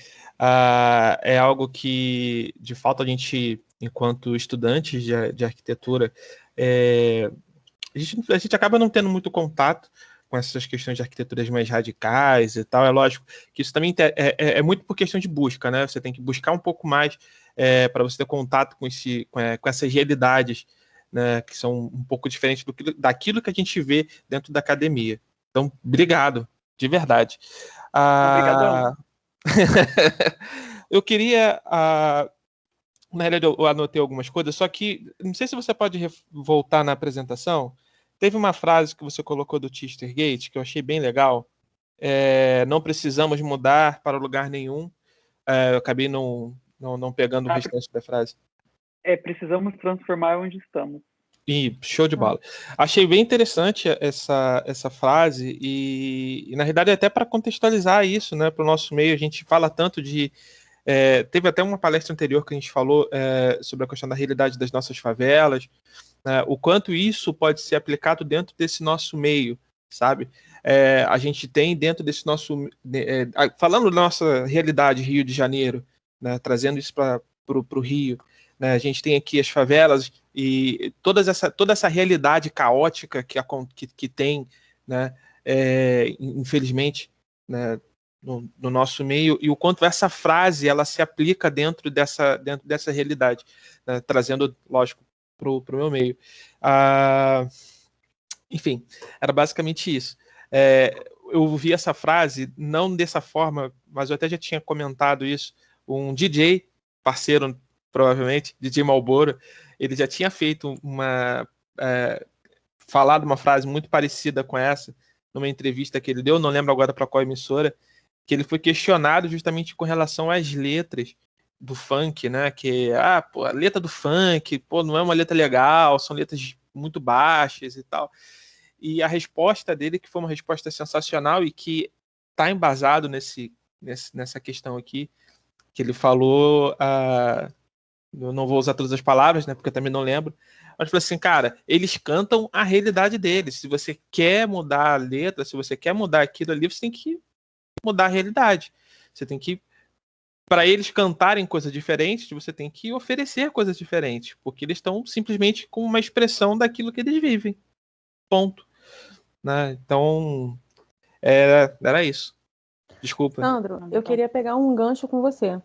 É algo que, de fato, a gente, enquanto estudantes de arquitetura, a gente acaba não tendo muito contato com essas questões de arquiteturas mais radicais e tal. É lógico que isso também é muito por questão de busca, né? Você tem que buscar um pouco mais para você ter contato com essas realidades, né, que são um pouco diferentes daquilo que a gente vê dentro da academia. Então, obrigado, de verdade. Obrigadão. Eu queria... na realidade, eu anotei algumas coisas, só que não sei se você pode voltar na apresentação. Teve uma frase que você colocou do Chestergate, que eu achei bem legal. Não precisamos mudar para lugar nenhum. Eu acabei não pegando o restante da frase. Precisamos transformar onde estamos. E show de bola. Achei bem interessante essa frase e na realidade, até para contextualizar isso, né, para o nosso meio, a gente fala tanto de... teve até uma palestra anterior que a gente falou sobre a questão da realidade das nossas favelas, né, o quanto isso pode ser aplicado dentro desse nosso meio, sabe? A gente tem dentro desse nosso... falando da nossa realidade Rio de Janeiro, né, trazendo isso para o Rio, né, a gente tem aqui as favelas e toda essa realidade caótica que tem, né, infelizmente, né, no nosso meio, e o quanto essa frase ela se aplica dentro dessa realidade, né, trazendo, lógico, para o meu meio. Enfim, era basicamente isso. Eu vi essa frase, não dessa forma, mas eu até já tinha comentado isso, um DJ, parceiro, provavelmente, DJ Malboro, ele já tinha feito falado uma frase muito parecida com essa, numa entrevista que ele deu, não lembro agora para qual emissora, que ele foi questionado justamente com relação às letras do funk, né, que, pô, a letra do funk, pô, não é uma letra legal, são letras muito baixas e tal, e a resposta dele, que foi uma resposta sensacional e que está embasado nessa questão aqui, que ele falou, eu não vou usar todas as palavras, né, porque eu também não lembro, mas falou assim, cara, eles cantam a realidade deles. Se você quer mudar a letra, se você quer mudar aquilo ali, você tem que mudar a realidade. Você tem que, para eles cantarem coisas diferentes, você tem que oferecer coisas diferentes, porque eles estão simplesmente com uma expressão daquilo que eles vivem. Ponto. Né? Então, era isso. Desculpa. Sandro, eu queria pegar um gancho com você.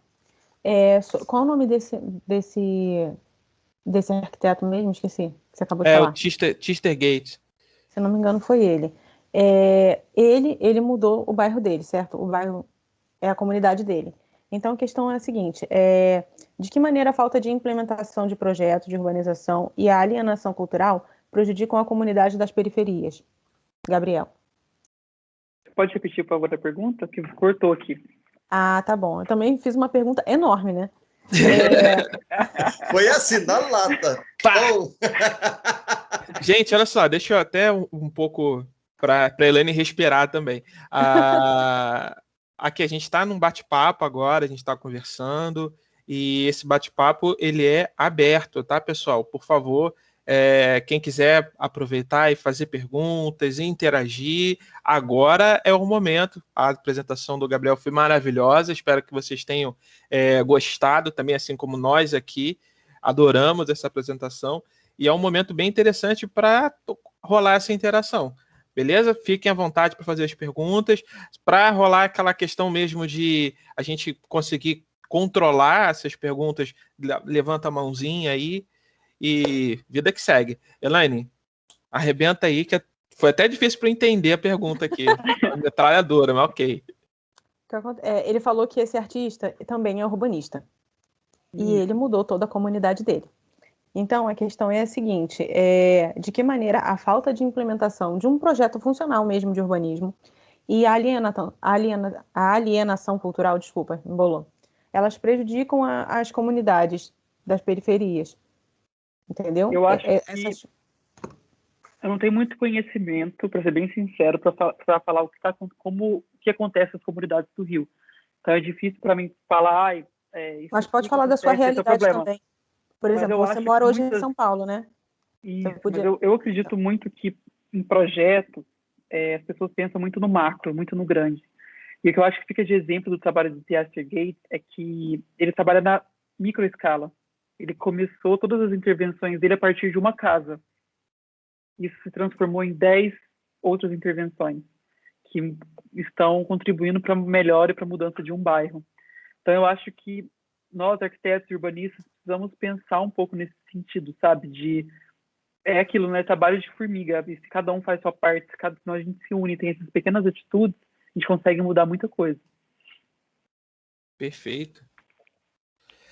Qual o nome desse arquiteto mesmo? Esqueci. Você acabou de falar. O Chestergate. Se não me engano, foi ele. Ele mudou o bairro dele, certo? O bairro é a comunidade dele. Então, a questão é a seguinte, de que maneira a falta de implementação de projetos de urbanização e a alienação cultural prejudicam a comunidade das periferias? Gabriel. Pode repetir, por favor, a pergunta? Que cortou aqui. Tá bom. Eu também fiz uma pergunta enorme, né? Foi assim, na lata. Gente, olha só, deixa eu até um pouco para a Elaine respirar também. Aqui a gente está num bate-papo agora, a gente está conversando, e esse bate-papo ele é aberto, tá, pessoal? Por favor, quem quiser aproveitar e fazer perguntas e interagir, agora é o momento. A apresentação do Gabriel foi maravilhosa, espero que vocês tenham gostado também, assim como nós aqui, adoramos essa apresentação, e é um momento bem interessante para rolar essa interação. Beleza? Fiquem à vontade para fazer as perguntas, para rolar aquela questão mesmo de a gente conseguir controlar essas perguntas, levanta a mãozinha aí, e vida que segue. Elaine, arrebenta aí, que foi até difícil para entender a pergunta aqui. A metralhadora, mas ok. Ele falou que esse artista também é urbanista. E ele mudou toda a comunidade dele. Então, a questão é a seguinte, de que maneira a falta de implementação de um projeto funcional mesmo de urbanismo e a alienação cultural, embolou, elas prejudicam as comunidades das periferias. Entendeu? Eu acho que eu não tenho muito conhecimento, para ser bem sincero, para falar o que acontece nas comunidades do Rio. Então é difícil para mim falar. Mas pode falar da sua realidade também. Por exemplo, você mora hoje em São Paulo, né? Isso, mas eu acredito muito que em projeto as pessoas pensam muito no macro, muito no grande. E o que eu acho que fica de exemplo do trabalho do Theaster Gates é que ele trabalha na microescala. Ele começou todas as intervenções dele a partir de uma casa. Isso se transformou em 10 outras intervenções que estão contribuindo para a melhora e para a mudança de um bairro. Então, eu acho que nós, arquitetos e urbanistas, precisamos pensar um pouco nesse sentido, sabe? É aquilo, né? Trabalho de formiga. Se cada um faz sua parte, se a gente se une, tem essas pequenas atitudes, a gente consegue mudar muita coisa. Perfeito.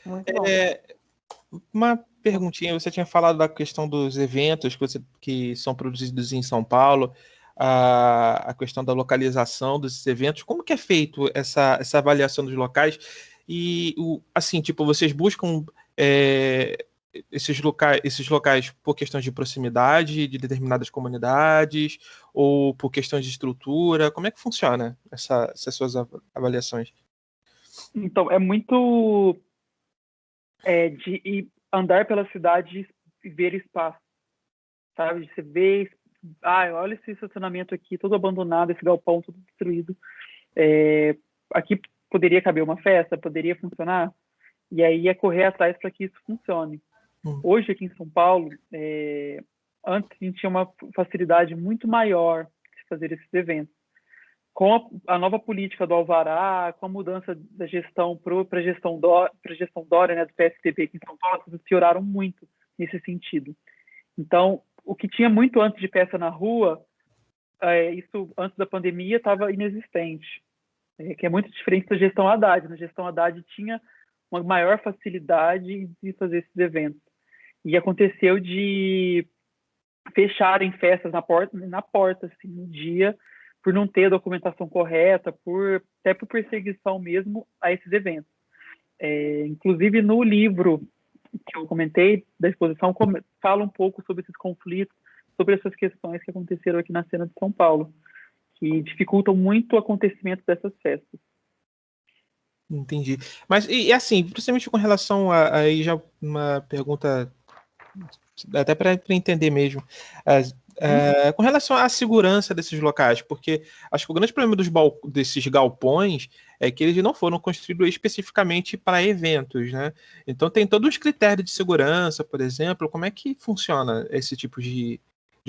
Muito bom. Uma perguntinha, você tinha falado da questão dos eventos que são produzidos em São Paulo, a questão da localização desses eventos. Como que é feito essa avaliação dos locais? E, assim, tipo, vocês buscam esses locais por questões de proximidade de determinadas comunidades ou por questões de estrutura? Como é que funciona essas suas avaliações? Então, é muito de andar pela cidade e ver espaço, sabe? Você vê, olha esse estacionamento aqui, todo abandonado, esse galpão todo destruído. Aqui poderia caber uma festa, poderia funcionar, e aí é correr atrás para que isso funcione. Hoje, aqui em São Paulo, antes a gente tinha uma facilidade muito maior de fazer esses eventos. Com a nova política do Alvará, com a mudança da gestão para a gestão Dória, né, do PSDB aqui em São Paulo, as coisas pioraram muito nesse sentido. Então, o que tinha muito antes de peça na rua, isso antes da pandemia estava inexistente, que é muito diferente da gestão Haddad. Na gestão Haddad tinha uma maior facilidade de fazer esses eventos. E aconteceu de fecharem festas na porta assim, no dia, por não ter a documentação correta, até por perseguição mesmo a esses eventos. Inclusive, no livro que eu comentei da exposição, fala um pouco sobre esses conflitos, sobre essas questões que aconteceram aqui na cena de São Paulo, que dificultam muito o acontecimento dessas festas. Entendi. Mas, e assim, principalmente com relação aí já uma pergunta, até para entender mesmo, com relação à segurança desses locais, porque acho que o grande problema desses galpões é que eles não foram construídos especificamente para eventos, né? Então tem todos os critérios de segurança, por exemplo. Como é que funciona esse tipo de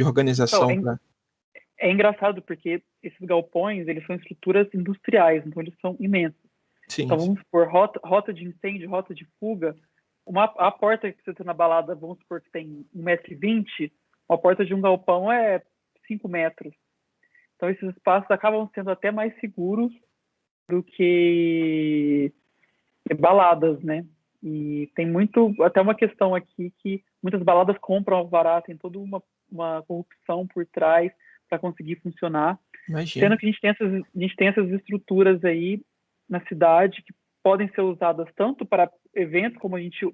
organização? Então, é engraçado porque esses galpões, eles são estruturas industriais, então eles são imensos. Sim, então vamos supor, rota de incêndio, rota de fuga, a porta que você tem na balada, vamos supor que tem 1,20 m, a porta de um galpão é 5 metros. Então esses espaços acabam sendo até mais seguros do que baladas, né? E tem até uma questão aqui que muitas baladas compram alvará, tem toda uma corrupção por trás para conseguir funcionar. Imagina. Sendo que a gente tem essas estruturas aí na cidade que podem ser usadas tanto para eventos, como a gente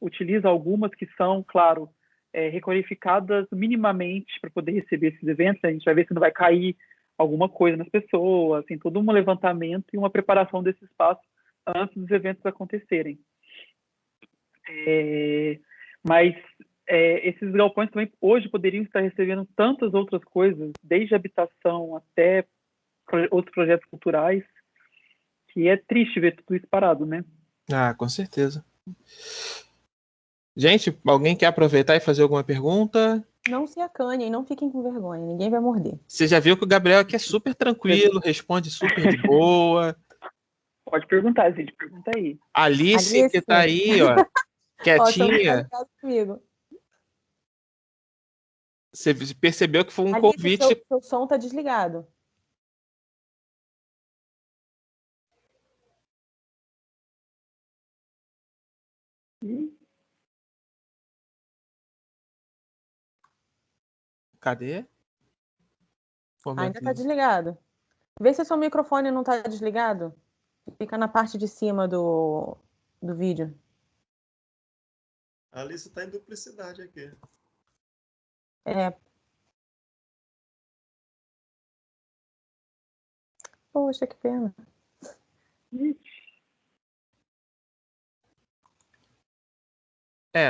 utiliza algumas que são, claro, requalificadas minimamente para poder receber esses eventos. A gente vai ver se não vai cair alguma coisa nas pessoas, tem todo um levantamento e uma preparação desse espaço antes dos eventos acontecerem. Mas esses galpões também hoje poderiam estar recebendo tantas outras coisas, desde habitação até outros projetos culturais, que é triste ver tudo isso parado, né? Ah, com certeza. Gente, alguém quer aproveitar e fazer alguma pergunta? Não se acanhem, não fiquem com vergonha, ninguém vai morder. Você já viu que o Gabriel aqui é super tranquilo, responde super de boa. Pode perguntar, gente, pergunta aí. Alice, que tá aí, ó, quietinha. Comigo. Você percebeu que foi um Alice, convite. Seu som tá desligado. Cadê? Ainda tá desligado. Vê se seu microfone não tá desligado. Fica na parte de cima do vídeo. A Alice está em duplicidade aqui. Poxa, que pena.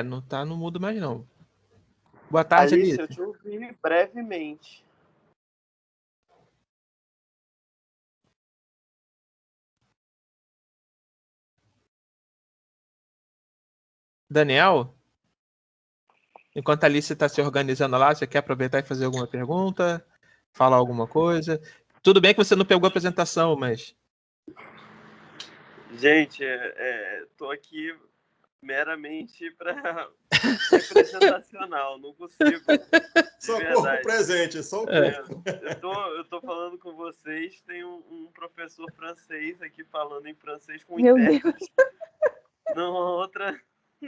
Não tá no mudo mais não. Boa tarde, Alice, Alice. eu te ouvi brevemente. Daniel, enquanto a Alice está se organizando lá, você quer aproveitar e fazer alguma pergunta? Falar alguma coisa? Tudo bem que você não pegou a apresentação, mas... Gente, tô aqui meramente para representacional, não consigo. Só Verdade. corpo presente, só o corpo. Eu tô falando com vocês, tem um professor francês aqui falando em francês com Meu intérprete. Não, outra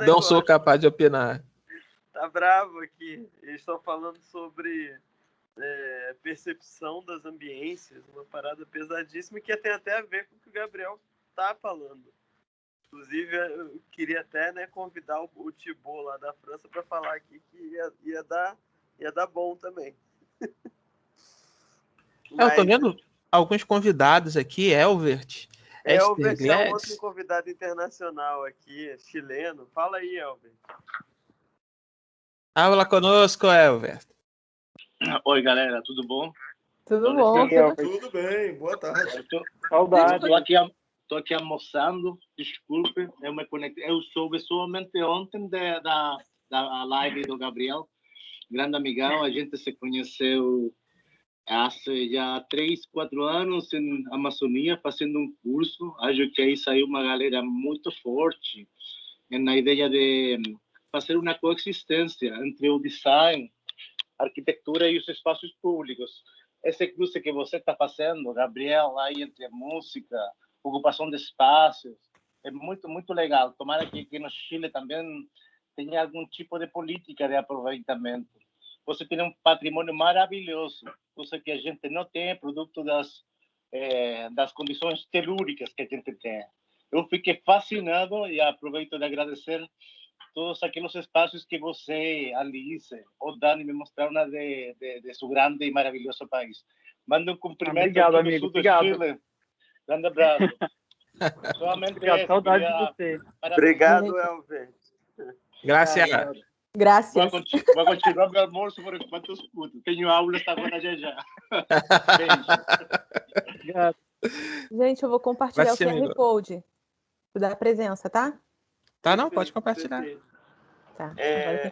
Não sou capaz de opinar. Tá bravo aqui. Eles estão falando sobre percepção das ambiências, uma parada pesadíssima que tem até a ver com o que o Gabriel tá falando. Inclusive, eu queria até convidar o Thibaut lá da França para falar aqui que ia dar bom também. Eu tô vendo alguns convidados aqui, Elbert. Elbert é um outro convidado internacional aqui, chileno. Fala aí, Elbert. Habla conosco, Elbert. Oi, galera, tudo bom? Tudo bom. Tudo bem, boa tarde. Saudade. Estou aqui almoçando, desculpe, eu me conectei. Eu soube somente ontem da live do Gabriel, grande amigão, a gente se conheceu há já 3, 4 anos em Amazônia, fazendo um curso. Acho que aí saiu uma galera muito forte na ideia de fazer uma coexistência entre o design, a arquitetura e os espaços públicos. Esse cruce que você está fazendo, Gabriel, aí entre música, ocupação de espaços, é muito, muito legal. Tomara que no Chile também tenha algum tipo de política de aproveitamento. Você tem um patrimônio maravilhoso, coisa que a gente não tem, produto das condições telúricas que a gente tem. Eu fiquei fascinado e aproveito de agradecer todos aqueles espaços que você, Alice, ou Dani me mostraram de seu grande e maravilhoso país. Mando um cumprimento Obrigado, ao amigo. sul do Obrigado. Chile. Grande abraço. Obrigado, saudade de você. Obrigado, Elbert. Graças. Graças. Vou continuar meu almoço por enquanto eu escuto. Tenho aula esta agora já. Obrigado. Gente, eu vou compartilhar o QR Code da presença, tá? Tá, não, pode compartilhar. Tá.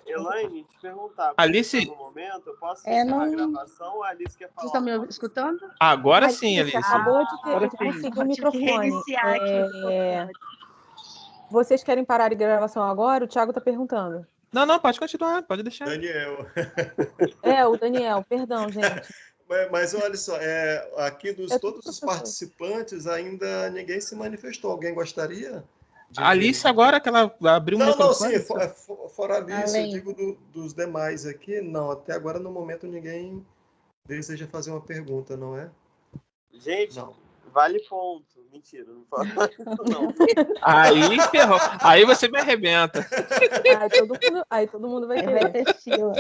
Elaine, te perguntar. Alice, no momento, eu posso encerrar a gravação ou a Alice quer falar? Vocês estão me escutando? Agora sim, Alice. Acabou de conseguir o microfone. Reiniciar aqui. Vocês querem parar de gravação agora? O Thiago tá perguntando. Não, pode continuar, pode deixar. Daniel. O Daniel, perdão, gente. Mas olha só, aqui todos os participantes ainda ninguém se manifestou. Alguém gostaria? A Alice agora que ela abriu o microfone? Sim, fora a Alice, eu digo dos demais aqui. Não, até agora no momento ninguém deseja fazer uma pergunta, não é? Gente, não. Vale ponto. Mentira, não fala isso não. Aí ferrou. Aí você me arrebenta. Aí todo mundo vai ter fila.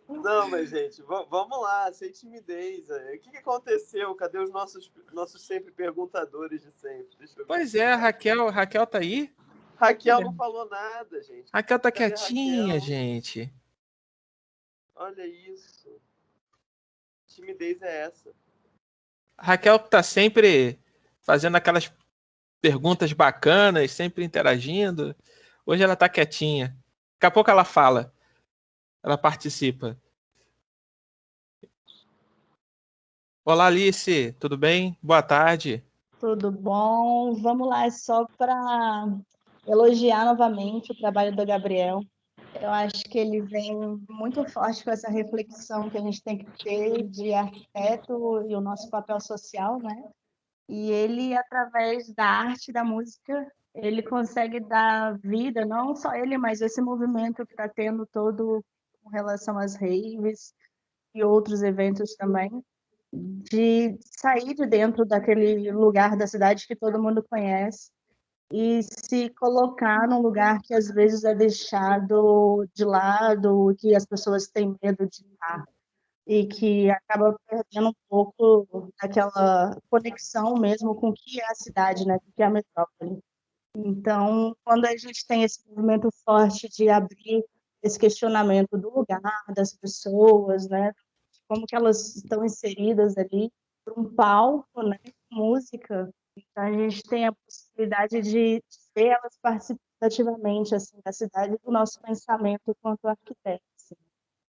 Não, mas gente, vamos lá, sem timidez. O que aconteceu? Cadê os nossos sempre perguntadores de sempre? Deixa eu ver. Pois é, a Raquel tá aí? Raquel não falou nada, gente. Raquel tá quietinha, gente. Olha isso. Que timidez é essa? Raquel tá sempre fazendo aquelas perguntas bacanas, sempre interagindo. Hoje ela tá quietinha. Daqui a pouco ela fala. Ela participa. Olá, Alice. Tudo bem? Boa tarde. Tudo bom? Vamos lá, é só para elogiar novamente o trabalho do Gabriel. Eu acho que ele vem muito forte com essa reflexão que a gente tem que ter de arquiteto e o nosso papel social, né? E ele, através da arte, da música, ele consegue dar vida, não só ele, mas esse movimento que está tendo todo com relação às raves e outros eventos também, de sair de dentro daquele lugar da cidade que todo mundo conhece e se colocar num lugar que às vezes é deixado de lado, que as pessoas têm medo de estar e que acaba perdendo um pouco daquela conexão mesmo com o que é a cidade, né, com o que é a metrópole. Então, quando a gente tem esse movimento forte de abrir esse questionamento do lugar, das pessoas, né, como que elas estão inseridas ali para um palco, né, música, então a gente tem a possibilidade de ver elas representativamente assim, da cidade do nosso pensamento quanto arquitetos. Assim.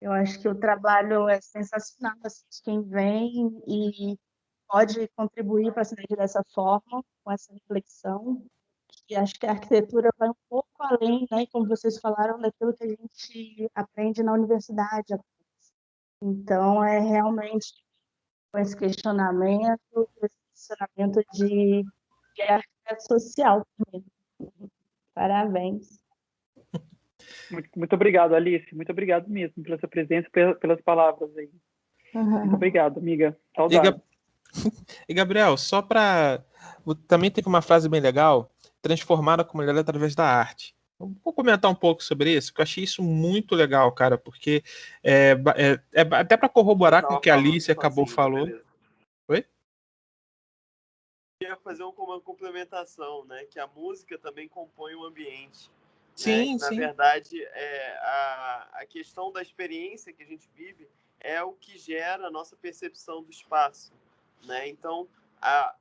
Eu acho que o trabalho é sensacional assim, de quem vem e pode contribuir para a cidade dessa forma, com essa reflexão. E acho que a arquitetura vai um pouco além, né, como vocês falaram, daquilo que a gente aprende na universidade. Então, é realmente com esse questionamento de arquiteto social também. Parabéns. Muito obrigado, Alice. Muito obrigado mesmo pela sua presença e pelas palavras aí. Muito obrigado, amiga. Saudade. E Gabriel, só para... Também teve uma frase bem legal, transformar a comunidade através da arte. Vou comentar um pouco sobre isso, porque eu achei isso muito legal, cara, porque até para corroborar com o que a Alice acabou falou. Oi? Eu ia fazer uma complementação, né? Que a música também compõe o ambiente. Sim, né? Na verdade, a questão da experiência que a gente vive é o que gera a nossa percepção do espaço. Né? Então,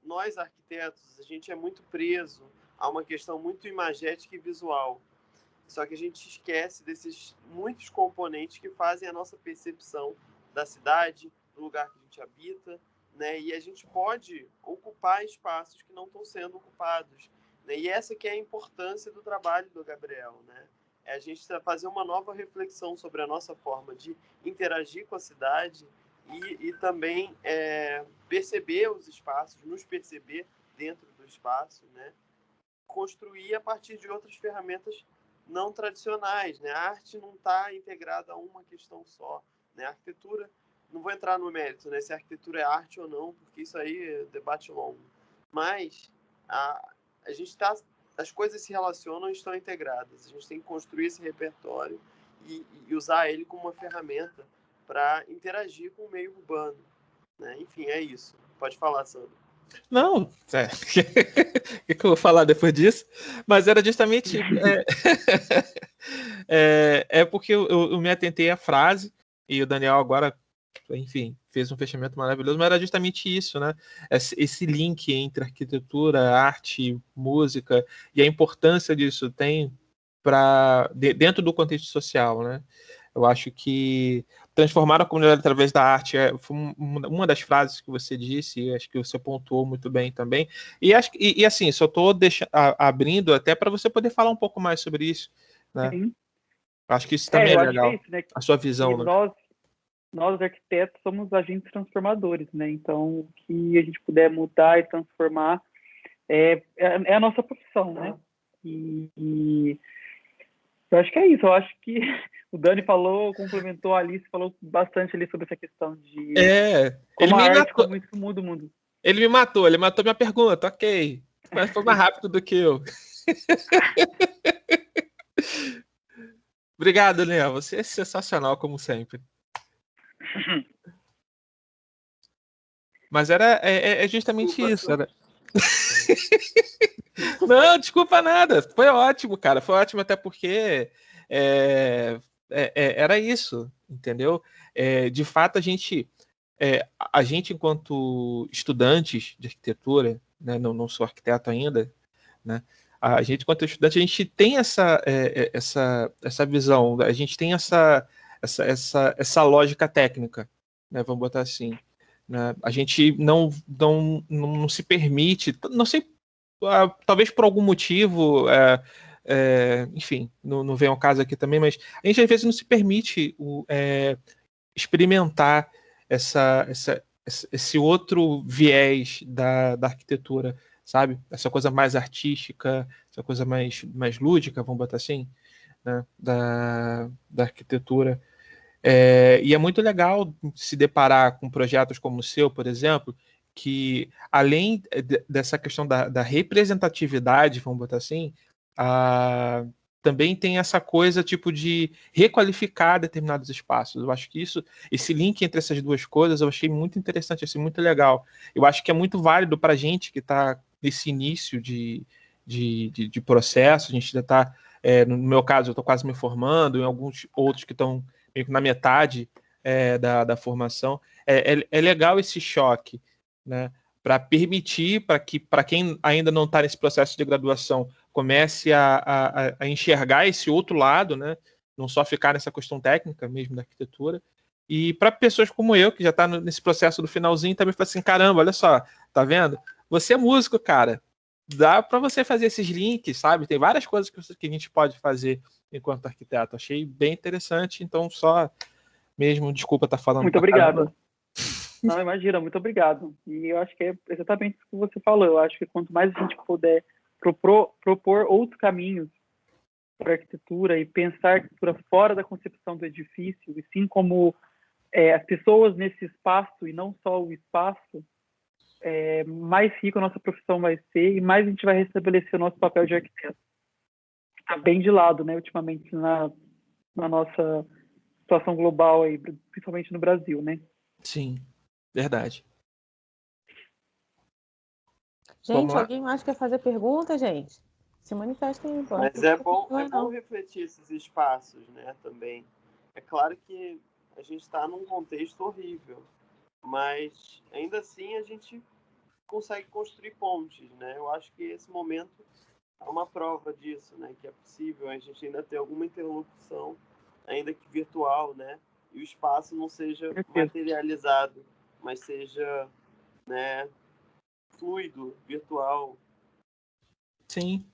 nós arquitetos, a gente é muito preso a uma questão muito imagética e visual. Só que a gente esquece desses muitos componentes que fazem a nossa percepção da cidade, do lugar que a gente habita, né? E a gente pode ocupar espaços que não estão sendo ocupados. Né? E essa que é a importância do trabalho do Gabriel, né? É a gente fazer uma nova reflexão sobre a nossa forma de interagir com a cidade e também perceber os espaços, nos perceber dentro do espaço, né? Construir a partir de outras ferramentas não tradicionais, né? A arte não está integrada a uma questão só, né? A arquitetura, não vou entrar no mérito, né? Se a arquitetura é arte ou não, porque isso aí é debate longo, mas a gente tá, as coisas se relacionam e estão integradas. A gente tem que construir esse repertório e usar ele como uma ferramenta para interagir com o meio urbano, né? Enfim, é isso. Pode falar, Sandro. Não, o que eu vou falar depois disso? Mas era justamente porque eu me atentei à frase e o Daniel agora, enfim, fez um fechamento maravilhoso, mas era justamente isso, né? Esse link entre arquitetura, arte, música e a importância disso tem dentro do contexto social, né? Eu acho que transformar a comunidade através da arte foi uma das frases que você disse, e acho que você pontuou muito bem também. E assim, só estou abrindo até para você poder falar um pouco mais sobre isso, né? Sim. Acho que isso também é legal, isso, né? a sua visão. Né? Nós, arquitetos, somos agentes transformadores, né? Então, o que a gente puder mudar e transformar é a nossa profissão, né? E eu acho que é isso. Eu acho que o Dani complementou a Alice, falou bastante ali sobre essa questão de como a arte, como isso muda o mundo. Ele matou minha pergunta, ok. Mas foi mais rápido do que eu. Obrigado, Daniel. Você é sensacional, como sempre. Mas é justamente isso. Não, desculpa nada. Foi ótimo, cara. Foi ótimo até porque era isso, entendeu? De fato, a gente, enquanto estudantes de arquitetura, né, não sou arquiteto ainda, né? A gente, enquanto estudante, a gente tem essa visão, a gente tem essa lógica técnica, né? Vamos botar assim. Né? A gente não se permite, não sei, talvez por algum motivo, enfim, não vem ao caso aqui também, mas a gente às vezes não se permite experimentar esse outro viés da arquitetura, sabe? Essa coisa mais artística, essa coisa mais lúdica, vamos botar assim, né? da arquitetura. E é muito legal se deparar com projetos como o seu, por exemplo, que além dessa questão da representatividade, vamos botar assim, também tem essa coisa tipo de requalificar determinados espaços. Eu acho que esse link entre essas duas coisas eu achei muito interessante, assim, muito legal. Eu acho que é muito válido para a gente que está nesse início de processo. A gente ainda está, no meu caso, eu estou quase me formando, em alguns outros que estão meio que na metade da formação. É legal esse choque, né? para permitir para quem ainda não está nesse processo de graduação comece a enxergar esse outro lado, né? Não só ficar nessa questão técnica mesmo da arquitetura. E para pessoas como eu, que já está nesse processo do finalzinho, também fala assim, caramba, olha só, tá vendo? Você é músico, cara. Dá para você fazer esses links, sabe? Tem várias coisas que a gente pode fazer enquanto arquiteto. Achei bem interessante, então só mesmo, desculpa estar falando. Muito obrigado. Não, imagina, muito obrigado. E eu acho que é exatamente isso que você falou. Eu acho que quanto mais a gente puder propor outros caminhos para a arquitetura e pensar a arquitetura fora da concepção do edifício, e sim como as pessoas nesse espaço e não só o espaço, mais rica a nossa profissão vai ser e mais a gente vai restabelecer o nosso papel de arquiteto. Está bem de lado, né, ultimamente na nossa situação global, aí, principalmente no Brasil, né? Sim, verdade. Gente, alguém mais quer fazer pergunta, gente? Se manifestem aí, pode. Mas é bom refletir esses espaços, né, também. É claro que a gente está num contexto horrível, mas ainda assim a gente consegue construir pontes, né? Eu acho que esse momento é uma prova disso, né? Que é possível a gente ainda ter alguma interlocução, ainda que virtual, né? E o espaço não seja materializado, mas seja, né, fluido, virtual. Sim.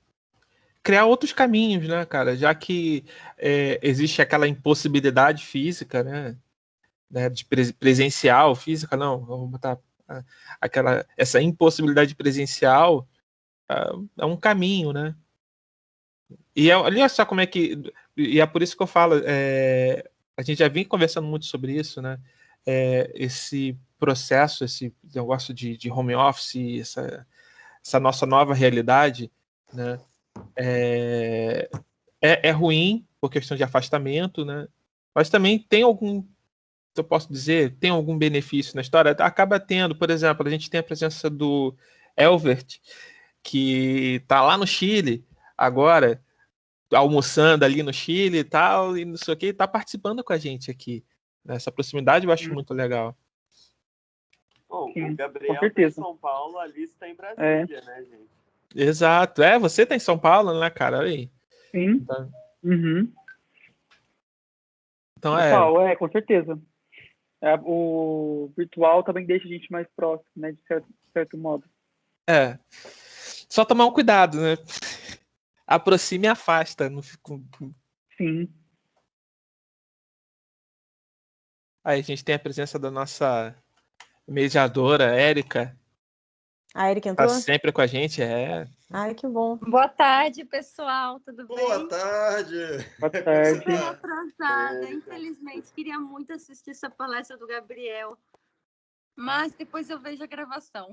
Criar outros caminhos, né, cara? Já que existe aquela impossibilidade física, né? De presencial, física, não, vamos botar essa impossibilidade presencial é um caminho, né? E olha só como é que... E é por isso que eu falo, a gente já vem conversando muito sobre isso, né? Esse processo, esse negócio de home office, essa nossa nova realidade, né? É ruim por questão de afastamento, né? Mas também tem algum, eu posso dizer, tem algum benefício na história? Acaba tendo, por exemplo, a gente tem a presença do Elvert, que está lá no Chile agora, almoçando ali no Chile e tal, e não sei o que, está participando com a gente aqui. Essa proximidade eu acho muito legal. Bom, Sim, o Gabriel com certeza. está em São Paulo, a Alice está em Brasília, né, gente? Exato. Você está em São Paulo, né, cara? Olha aí. Sim. Então, Uhum. Então Total, com certeza. O virtual também deixa a gente mais próximo, né, de certo modo. Só tomar um cuidado, né? Aproxima e afasta. Não fico... Sim. Aí a gente tem a presença da nossa mediadora, Érica. A Érica entrou? Tá sempre com a gente, Ai, que bom. Boa tarde, pessoal, tudo bem? Boa tarde! Boa tarde. Estou atrasada, infelizmente, queria muito assistir essa palestra do Gabriel, mas depois eu vejo a gravação.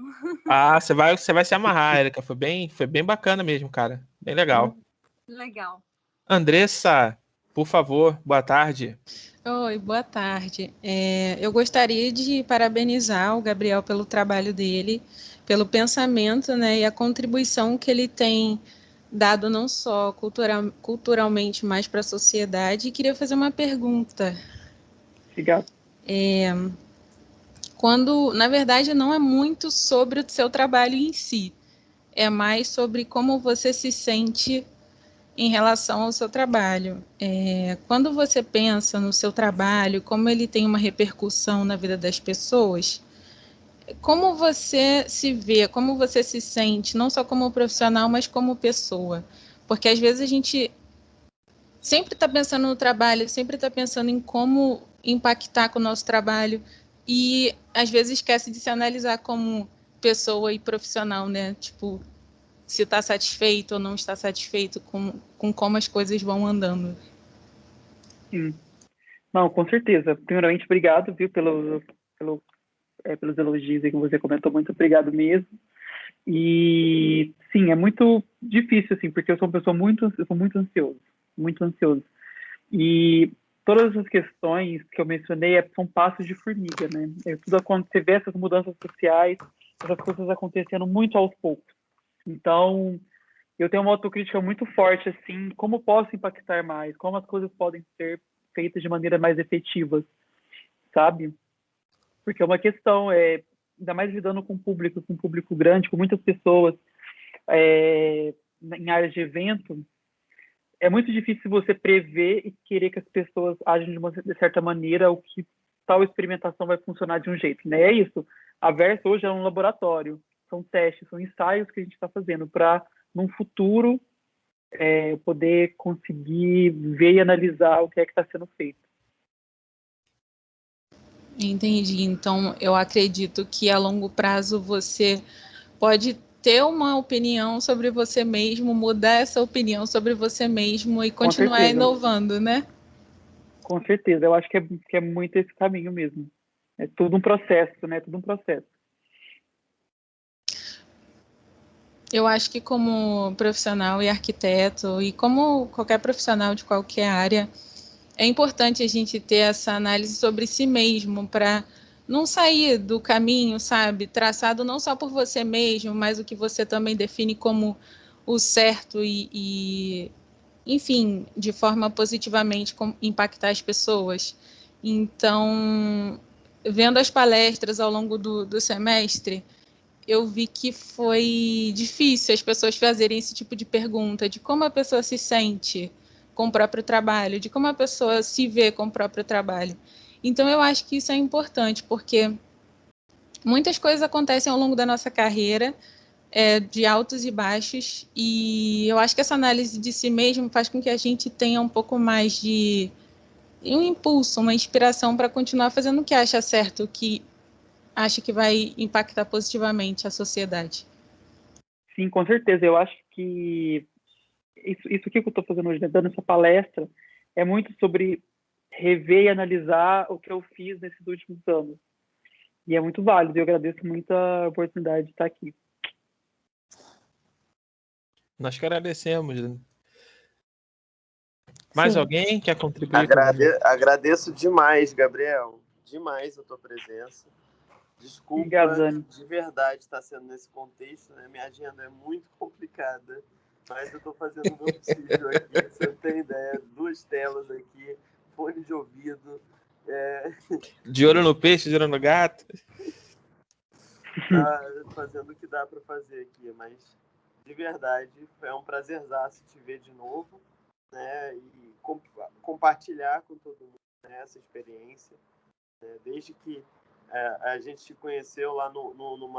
Você vai se amarrar, Érica. Foi bem bacana mesmo, cara. Bem legal. Legal. Andressa, por favor, boa tarde. Oi, boa tarde. Eu gostaria de parabenizar o Gabriel pelo trabalho dele, pelo pensamento, né, e a contribuição que ele tem dado não só culturalmente, mas para a sociedade. E queria fazer uma pergunta. Obrigado. Na verdade, não é muito sobre o seu trabalho em si, é mais sobre como você se sente em relação ao seu trabalho. Quando você pensa no seu trabalho, como ele tem uma repercussão na vida das pessoas, como você se vê, como você se sente, não só como profissional, mas como pessoa? Porque às vezes a gente sempre está pensando no trabalho, sempre está pensando em como impactar com o nosso trabalho e às vezes esquece de se analisar como pessoa e profissional, né? Tipo, se está satisfeito ou não está satisfeito com como as coisas vão andando. Sim. Não, com certeza. Primeiramente, obrigado, viu, pelos elogios aí que você comentou. Muito obrigado mesmo. E, sim, é muito difícil, assim, porque eu sou uma pessoa muito ansioso. E todas essas questões que eu mencionei são passos de formiga, né? Tudo quando você vê essas mudanças sociais, essas coisas acontecendo muito aos poucos. Então, eu tenho uma autocrítica muito forte, assim, como posso impactar mais, como as coisas podem ser feitas de maneira mais efetiva, sabe? Porque é uma questão, ainda mais lidando com um público grande, com muitas pessoas em áreas de evento, é muito difícil você prever e querer que as pessoas agem de certa maneira, ou que tal experimentação vai funcionar de um jeito, né? É isso. A Versa hoje é um laboratório, são testes, são ensaios que a gente está fazendo para, num futuro, poder conseguir ver e analisar o que é que está sendo feito. Entendi. Então, eu acredito que a longo prazo você pode ter uma opinião sobre você mesmo, mudar essa opinião sobre você mesmo e continuar inovando, né? Com certeza. Eu acho que é muito esse caminho mesmo. É tudo um processo, né? Tudo um processo. Eu acho que como profissional e arquiteto, e como qualquer profissional de qualquer área, é importante a gente ter essa análise sobre si mesmo, para não sair do caminho, sabe, traçado não só por você mesmo, mas o que você também define como o certo e enfim, de forma positivamente impactar as pessoas. Então, vendo as palestras ao longo do semestre, eu vi que foi difícil as pessoas fazerem esse tipo de pergunta, de como a pessoa se sente com o próprio trabalho, de como a pessoa se vê com o próprio trabalho. Então, eu acho que isso é importante, porque muitas coisas acontecem ao longo da nossa carreira, de altos e baixos, e eu acho que essa análise de si mesmo faz com que a gente tenha um pouco mais de um impulso, uma inspiração para continuar fazendo o que acha certo, o que acha que vai impactar positivamente a sociedade. Sim, com certeza. Eu acho que isso que eu estou fazendo hoje, né, dando essa palestra, é muito sobre rever e analisar o que eu fiz nesses últimos anos. E é muito válido. Eu agradeço muito a oportunidade de estar aqui. Nós que agradecemos. Mais alguém quer contribuir? Agradeço demais, Gabriel. Demais a tua presença. Desculpa, obrigado, de verdade, estar sendo nesse contexto, né? Minha agenda é muito complicada, mas eu estou fazendo o meu possível aqui. Você não tem ideia. 2 telas aqui, fone de ouvido. De olho no peixe, de olho no gato. Tá fazendo o que dá para fazer aqui, mas de verdade é um prazerzaço te ver de novo, né? E compartilhar com todo mundo, né, essa experiência, né? Desde que a gente se conheceu lá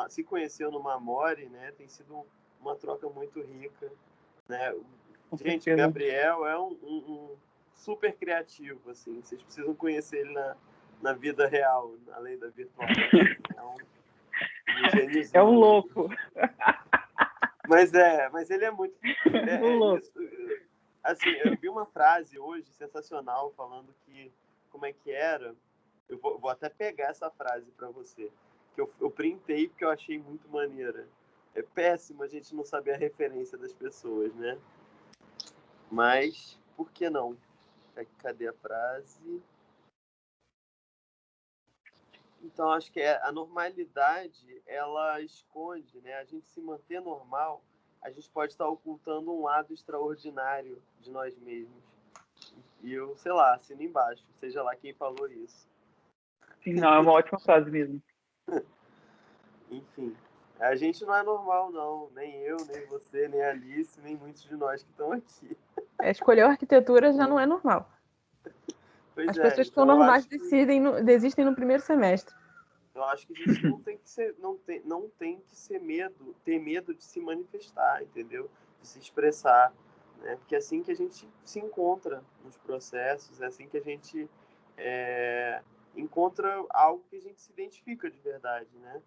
se conheceu no Mamori, né? Tem sido uma troca muito rica, né? Gente, Gabriel é um super criativo, assim. Vocês precisam conhecer ele na vida real, além da virtual. É um louco. Mas ele é muito... Assim, eu vi uma frase hoje sensacional falando que... Como é que era? Eu vou até pegar essa frase para você. Que eu printei porque eu achei muito maneira. É péssimo a gente não saber a referência das pessoas, né? Mas, por que não? Cadê a frase? Então, acho que a normalidade, ela esconde, né? A gente se manter normal, a gente pode estar ocultando um lado extraordinário de nós mesmos. E eu, sei lá, assino embaixo, seja lá quem falou isso. Sim, não, é uma ótima frase mesmo. Enfim, a gente não é normal, não. Nem eu, nem você, nem a Alice, nem muitos de nós que estão aqui. Escolher a arquitetura já não é normal. As pessoas que são normais desistem no primeiro semestre. Eu acho que a gente não tem que ter medo de se manifestar, entendeu? De se expressar, né? Porque é assim que a gente se encontra nos processos, é assim que a gente encontra algo que a gente se identifica de verdade, né?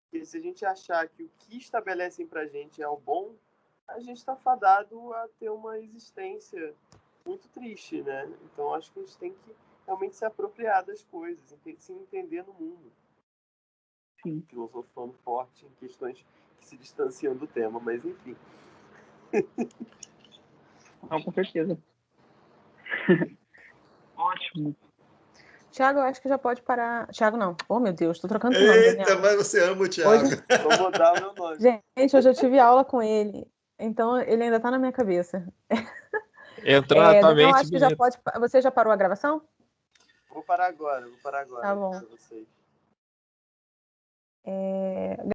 Porque se a gente achar que o que estabelecem pra gente é o bom, a gente está fadado a ter uma existência muito triste, né? Então acho que a gente tem que realmente se apropriar das coisas, se entender no mundo. Sim. Filosofando forte em questões que se distanciam do tema, mas enfim. Não, com certeza. Ótimo. Thiago, eu acho que já pode parar. Thiago, não. Oh, meu Deus, tô trocando de nome. Eita, mas você ama o Thiago. Hoje... Vou mudar o meu nome. Gente, hoje eu tive aula com ele, então ele ainda tá na minha cabeça. Entrou na tua mente. Acho que já pode. Você já parou a gravação? Vou parar agora. Tá bom. Pra vocês. É,